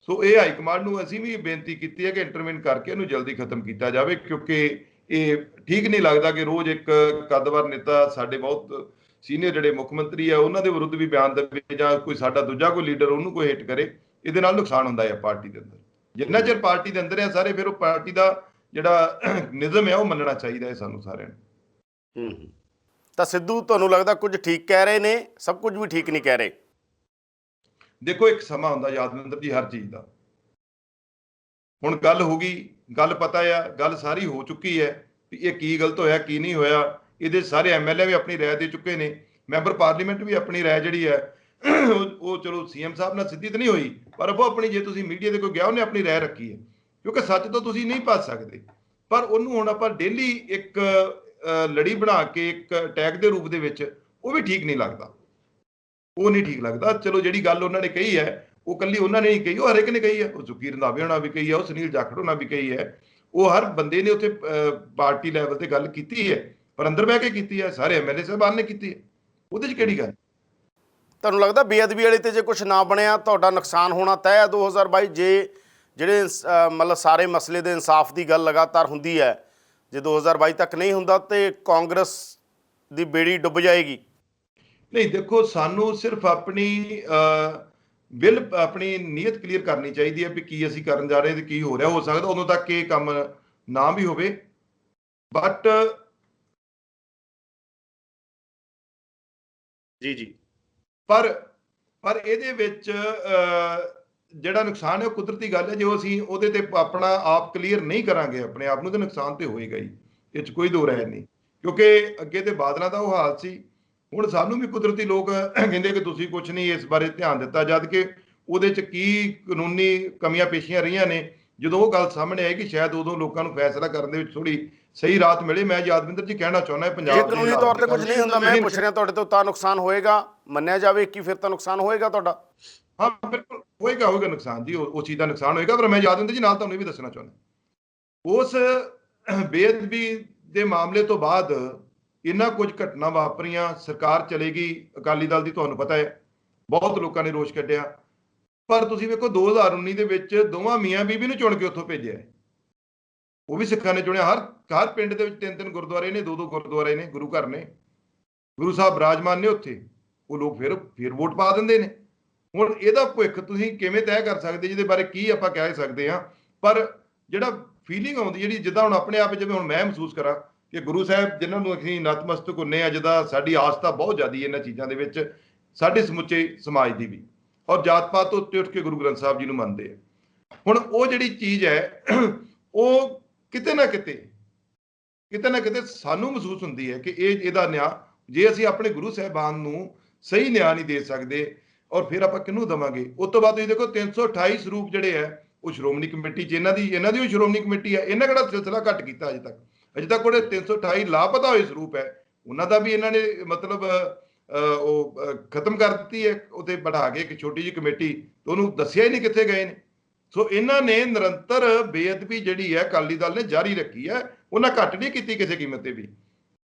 Speaker 2: ਸੋ ਇਹ ਹਾਈਕਮਾਂਡ ਨੂੰ ਅਸੀਂ ਵੀ ਬੇਨਤੀ ਕੀਤੀ ਹੈ ਕਿ ਇੰਟਰਵੈਨ ਕਰਕੇ ਇਹਨੂੰ ਜਲਦੀ ਖਤਮ ਕੀਤਾ ਜਾਵੇ, ਕਿਉਂਕਿ ਇਹ ਠੀਕ ਨਹੀਂ ਲੱਗਦਾ ਕਿ ਰੋਜ਼ ਇੱਕ ਕੱਦਵਰ ਨੇਤਾ, ਸਾਡੇ ਬਹੁਤ ਸੀਨੀਅਰ ਜਿਹੜੇ ਮੁੱਖ ਮੰਤਰੀ ਆ, ਉਹਨਾਂ ਦੇ ਵਿਰੁੱਧ ਵੀ ਬਿਆਨ ਦੇਵੇ, ਜਾਂ ਕੋਈ ਸਾਡਾ ਦੂਜਾ ਕੋਈ ਲੀਡਰ ਉਹਨੂੰ ਕੋਈ ਹਿੱਟ ਕਰੇ। ਇਹਦੇ ਨਾਲ ਨੁਕਸਾਨ ਹੁੰਦਾ ਹੈ ਪਾਰਟੀ ਦੇ ਅੰਦਰ। ਜਿੰਨਾ ਚਿਰ ਪਾਰਟੀ ਦੇ ਅੰਦਰ ਆ ਸਾਰੇ, ਫਿਰ ਉਹ ਪਾਰਟੀ ਦਾ ਜਿਹੜਾ ਨਿਯਮ ਹੈ ਉਹ ਮੰਨਣਾ ਚਾਹੀਦਾ ਹੈ ਸਾਨੂੰ ਸਾਰਿਆਂ ਨੂੰ।
Speaker 1: ਤਾਂ ਸਿੱਧੂ ਤੁਹਾਨੂੰ ਲੱਗਦਾ ਕੁਝ ਠੀਕ ਕਹਿ ਰਹੇ ਨੇ, ਸਭ ਕੁਝ ਵੀ ਠੀਕ ਨਹੀਂ ਕਹਿ ਰਹੇ?
Speaker 2: ਦੇਖੋ, ਇੱਕ ਸਮਾਂ ਹੁੰਦਾ ਯਾਦਵਿੰਦਰ ਜੀ ਹਰ ਚੀਜ਼ ਦਾ। ਹੁਣ ਗੱਲ ਹੋ ਗਈ, ਗੱਲ ਪਤਾ ਆ, ਗੱਲ ਸਾਰੀ ਹੋ ਚੁੱਕੀ ਹੈ ਵੀ ਇਹ ਕੀ ਗਲਤ ਹੋਇਆ, ਕੀ ਨਹੀਂ ਹੋਇਆ। ਇਹਦੇ ਸਾਰੇ MLA ਵੀ ਆਪਣੀ ਰਾਏ ਦੇ ਚੁੱਕੇ ਨੇ, ਮੈਂਬਰ ਪਾਰਲੀਮੈਂਟ ਵੀ ਆਪਣੀ ਰਾਏ ਜਿਹੜੀ ਹੈ ਉਹ ਚਲੋ CM ਸਾਹਿਬ ਨਾਲ ਸਿੱਧੀ ਤਾਂ ਨਹੀਂ ਹੋਈ, ਪਰ ਉਹ ਆਪਣੀ, ਜੇ ਤੁਸੀਂ ਮੀਡੀਆ ਦੇ ਕੋਈ ਗਿਆ, ਉਹਨੇ ਆਪਣੀ ਰਾਏ ਰੱਖੀ ਹੈ, ਕਿਉਂਕਿ ਸੱਚ ਤੋਂ ਤੁਸੀਂ ਨਹੀਂ ਭੱਜ ਸਕਦੇ। ਪਰ ਉਹਨੂੰ ਹੁਣ ਆਪਾਂ ਡੇਲੀ ਇੱਕ ਲੜੀ ਬਣਾ ਕੇ, ਇੱਕ ਅਟੈਕ ਦੇ ਰੂਪ ਦੇ ਵਿੱਚ, ਉਹ ਵੀ ਠੀਕ ਨਹੀਂ ਲੱਗਦਾ, ਉਹ ਨਹੀਂ ਠੀਕ ਲੱਗਦਾ। ਚਲੋ, ਜਿਹੜੀ ਗੱਲ ਉਹਨਾਂ ਨੇ ਕਹੀ ਹੈ ਉਹ ਕੱਲੀ ਉਹਨਾਂ ਨੇ ਨਹੀਂ ਕਹੀ, ਉਹ ਹਰ ਇੱਕ ਨੇ ਕਹੀ ਹੈ। ਉਹ ਸੁਖਬੀਰ ਰੰਧਾਵੇ ਹੋਣਾ ਵੀ ਕਹੀ ਹੈ, ਉਹ ਸੁਨੀਲ ਜਾਖੜ ਹੋਣਾ ਵੀ ਕਹੀ ਹੈ। ਉਹ ਹਰ ਬੰਦੇ ਨੇ ਉੱਥੇ ਪਾਰਟੀ ਲੈਵਲ ਤੇ ਗੱਲ ਕੀਤੀ ਹੈ, ਪਰ ਅੰਦਰ ਬਹਿ ਕੇ ਕੀਤੀ ਹੈ, ਸਾਰੇ MLA ਸਾਹਿਬਾਨ ਨੇ ਕੀਤੀ ਹੈ। ਉਹਦੇ 'ਚ ਕਿਹੜੀ ਗੱਲ?
Speaker 1: ਤੁਹਾਨੂੰ ਲੱਗਦਾ ਬੇਅਦਬੀ ਵਾਲੇ ਤੇ ਜੇ ਕੁਝ ਨਾ ਬਣਿਆ ਤੁਹਾਡਾ ਨੁਕਸਾਨ ਹੋਣਾ ਤੈਅ ਹੈ 2022? ਜੇ ਜਿਹੜੇ ਮਤਲਬ ਸਾਰੇ ਮਸਲੇ ਦੇ ਇਨਸਾਫ ਦੀ ਗੱਲ ਲਗਾਤਾਰ ਹੁੰਦੀ ਹੈ, ਜੇ 2022 ਤੱਕ ਨਹੀਂ ਹੁੰਦਾ ਤੇ ਕਾਂਗਰਸ ਦੀ ਬੇੜੀ ਡੁੱਬ ਜਾਏਗੀ?
Speaker 2: ਨਹੀਂ, ਦੇਖੋ, ਸਾਨੂੰ ਸਿਰਫ ਆਪਣੀ ਆਪਣੀ ਨੀਅਤ ਕਲੀਅਰ ਕਰਨੀ ਚਾਹੀਦੀ ਹੈ ਵੀ ਕੀ ਅਸੀਂ ਕਰਨ ਜਾ ਰਹੇ ਤੇ ਕੀ ਹੋ ਰਿਹਾ। ਹੋ ਸਕਦਾ ਉਦੋਂ ਤੱਕ ਇਹ ਕੰਮ ਨਾ ਵੀ ਹੋਵੇ, ਬਟ
Speaker 1: ਜੀ
Speaker 2: ਪਰ ਇਹਦੇ ਵਿੱਚ ਜਿਹੜਾ ਨੁਕਸਾਨ ਹੈ ਉਹ ਕੁਦਰਤੀ ਗੱਲ ਹੈ। ਜੇ ਅਸੀਂ ਉਹਦੇ ਤੇ ਆਪਣਾ ਆਪ ਕਲੀਅਰ ਨਹੀਂ ਕਰਾਂਗੇ ਆਪਣੇ ਆਪ ਨੂੰ, ਤਾਂ ਨੁਕਸਾਨ ਤੇ ਹੋਏਗਾ ਹੀ, ਇਹ 'ਚ ਕੋਈ ਦੋ ਰਾਏ ਨਹੀਂ। ਕਿਉਂਕਿ ਅੱਗੇ ਤੇ ਬਾਦਲਾਂ ਦਾ ਉਹ ਹਾਲ ਸੀ, ਹੁਣ ਸਾਨੂੰ ਵੀ ਕੁਦਰਤੀ ਲੋਕ ਕਹਿੰਦੇ ਕਿ ਤੁਸੀਂ ਕੁਝ ਨਹੀਂ ਇਸ ਬਾਰੇ ਧਿਆਨ ਦਿੱਤਾ, ਜਦ ਕਿ ਉਹਦੇ 'ਚ ਕੀ ਕਾਨੂੰਨੀ ਕਮੀਆਂ ਪੇਸ਼ੀਆਂ ਰਹੀਆਂ ਨੇ। ਜਦੋਂ ਉਹ ਗੱਲ ਸਾਹਮਣੇ ਆਈ ਕਿ ਸ਼ਾਇਦ ਉਦੋਂ ਲੋਕਾਂ ਨੂੰ ਫੈਸਲਾ ਕਰਨ ਦੇ ਵਿੱਚ ਥੋੜੀ ਸਹੀ ਰਾਹਤ ਮਿਲੇ। ਮੈਂ ਯਾਦਵਿੰਦਰ ਜੀ ਕਹਿਣਾ ਚਾਹੁੰਦਾ, ਪੰਜਾਬ
Speaker 1: ਕਾਨੂੰਨੀ ਤੌਰ ਤੇ ਕੁਝ ਨਹੀਂ ਹੁੰਦਾ, ਮੈਂ ਪੁੱਛ ਰਿਹਾ ਤੁਹਾਡੇ ਤੋਂ, ਤਾਂ ਨੁਕਸਾਨ ਹੋਏਗਾ ਮੰਨਿਆ ਜਾਵੇ ਕਿ ਫਿਰ ਤਾਂ ਨੁਕਸਾਨ ਹੋਏਗਾ ਤੁਹਾਡਾ?
Speaker 2: ਹਾਂ, ਬਿਲਕੁਲ ਹੋਏਗਾ ਨੁਕਸਾਨ ਜੀ, ਉਸ ਚੀਜ਼ ਦਾ ਨੁਕਸਾਨ ਹੋਏਗਾ। ਪਰ ਮੈਂ ਯਾਦਵਿੰਦਰ ਜੀ ਨਾਲ ਤੁਹਾਨੂੰ ਇਹ ਵੀ ਦੱਸਣਾ ਚਾਹੁੰਦਾ, ਉਸ ਬੇਅਦਬੀ ਦੇ ਮਾਮਲੇ ਤੋਂ ਬਾਅਦ ਇੰਨਾ ਕੁਝ ਘਟਨਾ ਵਾਪਰੀਆਂ, ਸਰਕਾਰ ਚਲੇਗੀ ਅਕਾਲੀ ਦਲ ਦੀ, ਤੁਹਾਨੂੰ ਪਤਾ ਹੈ, ਬਹੁਤ ਲੋਕਾਂ ਨੇ ਰੋਸ ਕੱਢਿਆ। ਪਰ ਤੁਸੀਂ ਵੇਖੋ 2019 ਦੇ ਵਿੱਚ ਦੋਵਾਂ ਮੀਆਂ ਬੀਬੀ ਨੂੰ ਚੁਣ ਕੇ ਉੱਥੋਂ ਭੇਜਿਆ, ਉਹ ਵੀ ਸਿੱਖਾਂ ਨੇ ਚੁਣਿਆ। ਹਰ ਪਿੰਡ ਦੇ ਵਿੱਚ 3-3 ਗੁਰਦੁਆਰੇ ਨੇ, 2-2 ਗੁਰਦੁਆਰੇ ਨੇ, ਗੁਰੂ ਘਰ ਨੇ, ਗੁਰੂ ਸਾਹਿਬ ਬਿਰਾਜਮਾਨ ਨੇ ਉੱਥੇ। ਉਹ ਲੋਕ ਫਿਰ ਵੋਟ ਪਾ ਦਿੰਦੇ ਨੇ। ਹੁਣ ਇਹਦਾ ਭਵਿੱਖ ਤੁਸੀਂ ਕਿਵੇਂ ਤੈਅ ਕਰ ਸਕਦੇ, ਜਿਹਦੇ ਬਾਰੇ ਕੀ ਆਪਾਂ ਕਹਿ ਸਕਦੇ ਹਾਂ? ਪਰ ਜਿਹੜਾ ਫੀਲਿੰਗ ਆਉਂਦੀ, ਜਿਹੜੀ ਜਿੱਦਾਂ ਹੁਣ ਆਪਣੇ ਆਪ, ਜਿਵੇਂ ਹੁਣ ਮੈਂ ਮਹਿਸੂਸ ਕਰਾਂ ਕਿ ਗੁਰੂ ਸਾਹਿਬ ਜਿਨ੍ਹਾਂ ਨੂੰ ਅਸੀਂ ਨਤਮਸਤਕ ਹੁੰਦੇ ਹਾਂ, ਜਿੱਦਾਂ ਸਾਡੀ ਆਸਥਾ ਬਹੁਤ ਜ਼ਿਆਦਾ ਇਹਨਾਂ ਚੀਜ਼ਾਂ ਦੇ ਵਿੱਚ, ਸਾਡੇ ਸਮੁੱਚੇ ਸਮਾਜ ਦੀ ਵੀ, ਔਰ ਜਾਤ ਪਾਤ ਤੋਂ ਉੱਤੇ ਉੱਠ ਕੇ ਗੁਰੂ ਗ੍ਰੰਥ ਸਾਹਿਬ ਜੀ ਨੂੰ ਮੰਨਦੇ ਆ। ਹੁਣ ਉਹ ਜਿਹੜੀ ਚੀਜ਼ ਹੈ ਉਹ ਕਿਤੇ ਨਾ ਕਿਤੇ ਸਾਨੂੰ ਮਹਿਸੂਸ ਹੁੰਦੀ ਹੈ ਕਿ ਇਹਦਾ ਨਿਆਂ, ਜੇ ਅਸੀਂ ਆਪਣੇ ਗੁਰੂ ਸਾਹਿਬਾਨ ਨੂੰ ਸਹੀ ਨਿਆਂ ਨਹੀਂ ਦੇ ਸਕਦੇ, ਔਰ ਫਿਰ ਆਪਾਂ ਕਿਹਨੂੰ ਦੇਵਾਂਗੇ? ਉਸ ਤੋਂ ਬਾਅਦ ਤੁਸੀਂ ਦੇਖੋ 328 ਸਰੂਪ ਜਿਹੜੇ ਹੈ ਉਹ ਸ਼੍ਰੋਮਣੀ ਕਮੇਟੀ 'ਚ, ਇਹਨਾਂ ਦੀ ਉਹ ਸ਼੍ਰੋਮਣੀ ਕਮੇਟੀ ਹੈ। ਇਹਨਾਂ ਕਿਹੜਾ ਸਿਲਸਿਲਾ ਘੱਟ ਕੀਤਾ ਅਜੇ ਤੱਕ ਉਹਦੇ 328 ਲਾਪਤਾ ਹੋਏ ਸਰੂਪ ਹੈ, ਉਹਨਾਂ ਦਾ ਵੀ ਇਹਨਾਂ ਨੇ ਮਤਲਬ ਉਹ ਖਤਮ ਕਰ ਦਿੱਤੀ ਹੈ, ਉੱਥੇ ਬਿਠਾ ਕੇ ਇੱਕ ਛੋਟੀ ਜਿਹੀ ਕਮੇਟੀ, ਤੇ ਉਹਨੂੰ ਦੱਸਿਆ ਹੀ ਨਹੀਂ ਕਿੱਥੇ ਗਏ ਨੇ। ਸੋ ਇਹਨਾਂ ਨੇ ਨਿਰੰਤਰ ਬੇਅਦਬੀ ਜਿਹੜੀ ਹੈ ਅਕਾਲੀ ਦਲ ਨੇ ਜਾਰੀ ਰੱਖੀ ਹੈ, ਉਹਨਾਂ ਘੱਟ ਨਹੀਂ ਕੀਤੀ ਕਿਸੇ ਕੀਮਤ ਤੇ ਵੀ।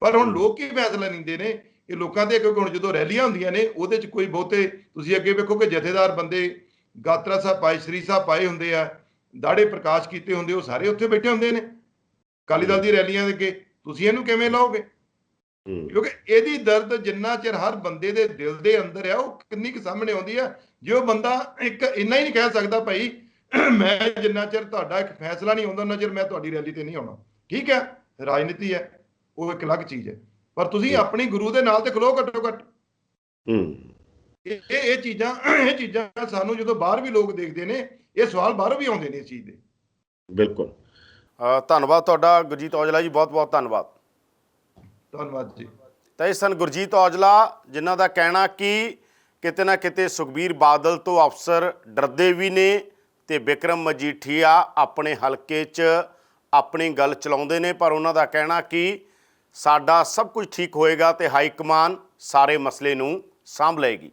Speaker 2: ਪਰ ਹੁਣ ਲੋਕ ਕੀ ਫੈਸਲਾ ਲੈਂਦੇ ਨੇ ਇਹ ਲੋਕਾਂ ਦੇ, ਕਿਉਂਕਿ ਹੁਣ ਜਦੋਂ ਰੈਲੀਆਂ ਹੁੰਦੀਆਂ ਨੇ ਉਹਦੇ 'ਚ ਕੋਈ ਬਹੁਤੇ, ਤੁਸੀਂ ਅੱਗੇ ਵੇਖੋ ਕਿ ਜਥੇਦਾਰ ਬੰਦੇ ਗਾਤਰਾ ਸਾਹਿਬ ਪਾਏ, ਸ਼੍ਰੀ ਸਾਹਿਬ ਪਾਏ ਹੁੰਦੇ ਆ, ਦਾੜੇ ਪ੍ਰਕਾਸ਼ ਕੀਤੇ ਹੁੰਦੇ, ਉਹ ਸਾਰੇ ਉੱਥੇ ਬੈਠੇ ਹੁੰਦੇ ਨੇ ਅਕਾਲੀ ਦਲ ਦੀ ਰੈਲੀਆਂ ਦੇ ਅੱਗੇ। ਤੁਸੀਂ ਇਹਨੂੰ ਕਿਵੇਂ ਲਾਓਗੇ? ਕਿਉਂਕਿ ਇਹਦੀ ਦਰਦ ਜਿੰਨਾ ਚਿਰ ਹਰ ਬੰਦੇ ਦੇ ਦਿਲ ਦੇ ਅੰਦਰ ਆ, ਉਹ ਕਿੰਨੀ ਕੁ ਸਾਹਮਣੇ ਆਉਂਦੀ ਆ। ਜੇ ਉਹ ਬੰਦਾ ਇੱਕ ਇੰਨਾ ਹੀ ਨਹੀਂ ਕਹਿ ਸਕਦਾ ਭਾਈ ਮੈਂ ਜਿੰਨਾ ਚਿਰ ਤੁਹਾਡਾ ਇੱਕ ਫੈਸਲਾ ਨਹੀਂ ਆਉਂਦਾ ਉਹਨਾਂ ਚਿਰ ਮੈਂ ਤੁਹਾਡੀ ਰੈਲੀ ਤੇ ਨਹੀਂ ਆਉਣਾ, ਠੀਕ ਹੈ, ਰਾਜਨੀਤੀ ਹੈ, ਉਹ ਇੱਕ ਅਲੱਗ ਚੀਜ਼ ਹੈ, ਪਰ ਤੁਸੀਂ ਆਪਣੀ ਗੁਰੂ ਦੇ ਨਾਲ ਤੇ ਖਲੋ ਘੱਟੋ ਘੱਟ। ਇਹ ਚੀਜ਼ਾਂ ਸਾਨੂੰ ਜਦੋਂ ਬਾਹਰ ਵੀ ਲੋਕ ਦੇਖਦੇ ਨੇ, ਇਹ ਸਵਾਲ ਬਾਹਰੋਂ ਵੀ ਆਉਂਦੇ ਨੇ ਇਸ ਚੀਜ਼ ਦੇ।
Speaker 1: ਬਿਲਕੁਲ, ਧੰਨਵਾਦ ਤੁਹਾਡਾ ਗੁਰਜੀਤ ਔਜਲਾ ਜੀ, ਬਹੁਤ ਬਹੁਤ ਧੰਨਵਾਦ।
Speaker 2: ਧੰਨਵਾਦ ਜੀ।
Speaker 1: ਤਾਂ ਇਹ ਸਨ ਗੁਰਜੀਤ ਔਜਲਾ, ਜਿਨ੍ਹਾਂ ਦਾ ਕਹਿਣਾ ਕਿ ਕਿਤੇ ਨਾ ਕਿਤੇ ਸੁਖਬੀਰ ਬਾਦਲ ਤੋਂ ਅਫਸਰ ਡਰਦੇ ਵੀ ਨੇ ਤੇ ਬਿਕਰਮ ਮਜੀਠੀਆ ਆਪਣੇ ਹਲਕੇ 'ਚ ਆਪਣੀ ਗੱਲ ਚਲਾਉਂਦੇ ਨੇ, ਪਰ ਉਹਨਾਂ ਦਾ ਕਹਿਣਾ ਕਿ ਸਾਡਾ ਸਭ ਕੁਝ ਠੀਕ ਹੋਏਗਾ ਤੇ ਹਾਈ ਕਮਾਨ ਸਾਰੇ ਮਸਲੇ ਨੂੰ ਸਾਂਭ ਲਏਗੀ।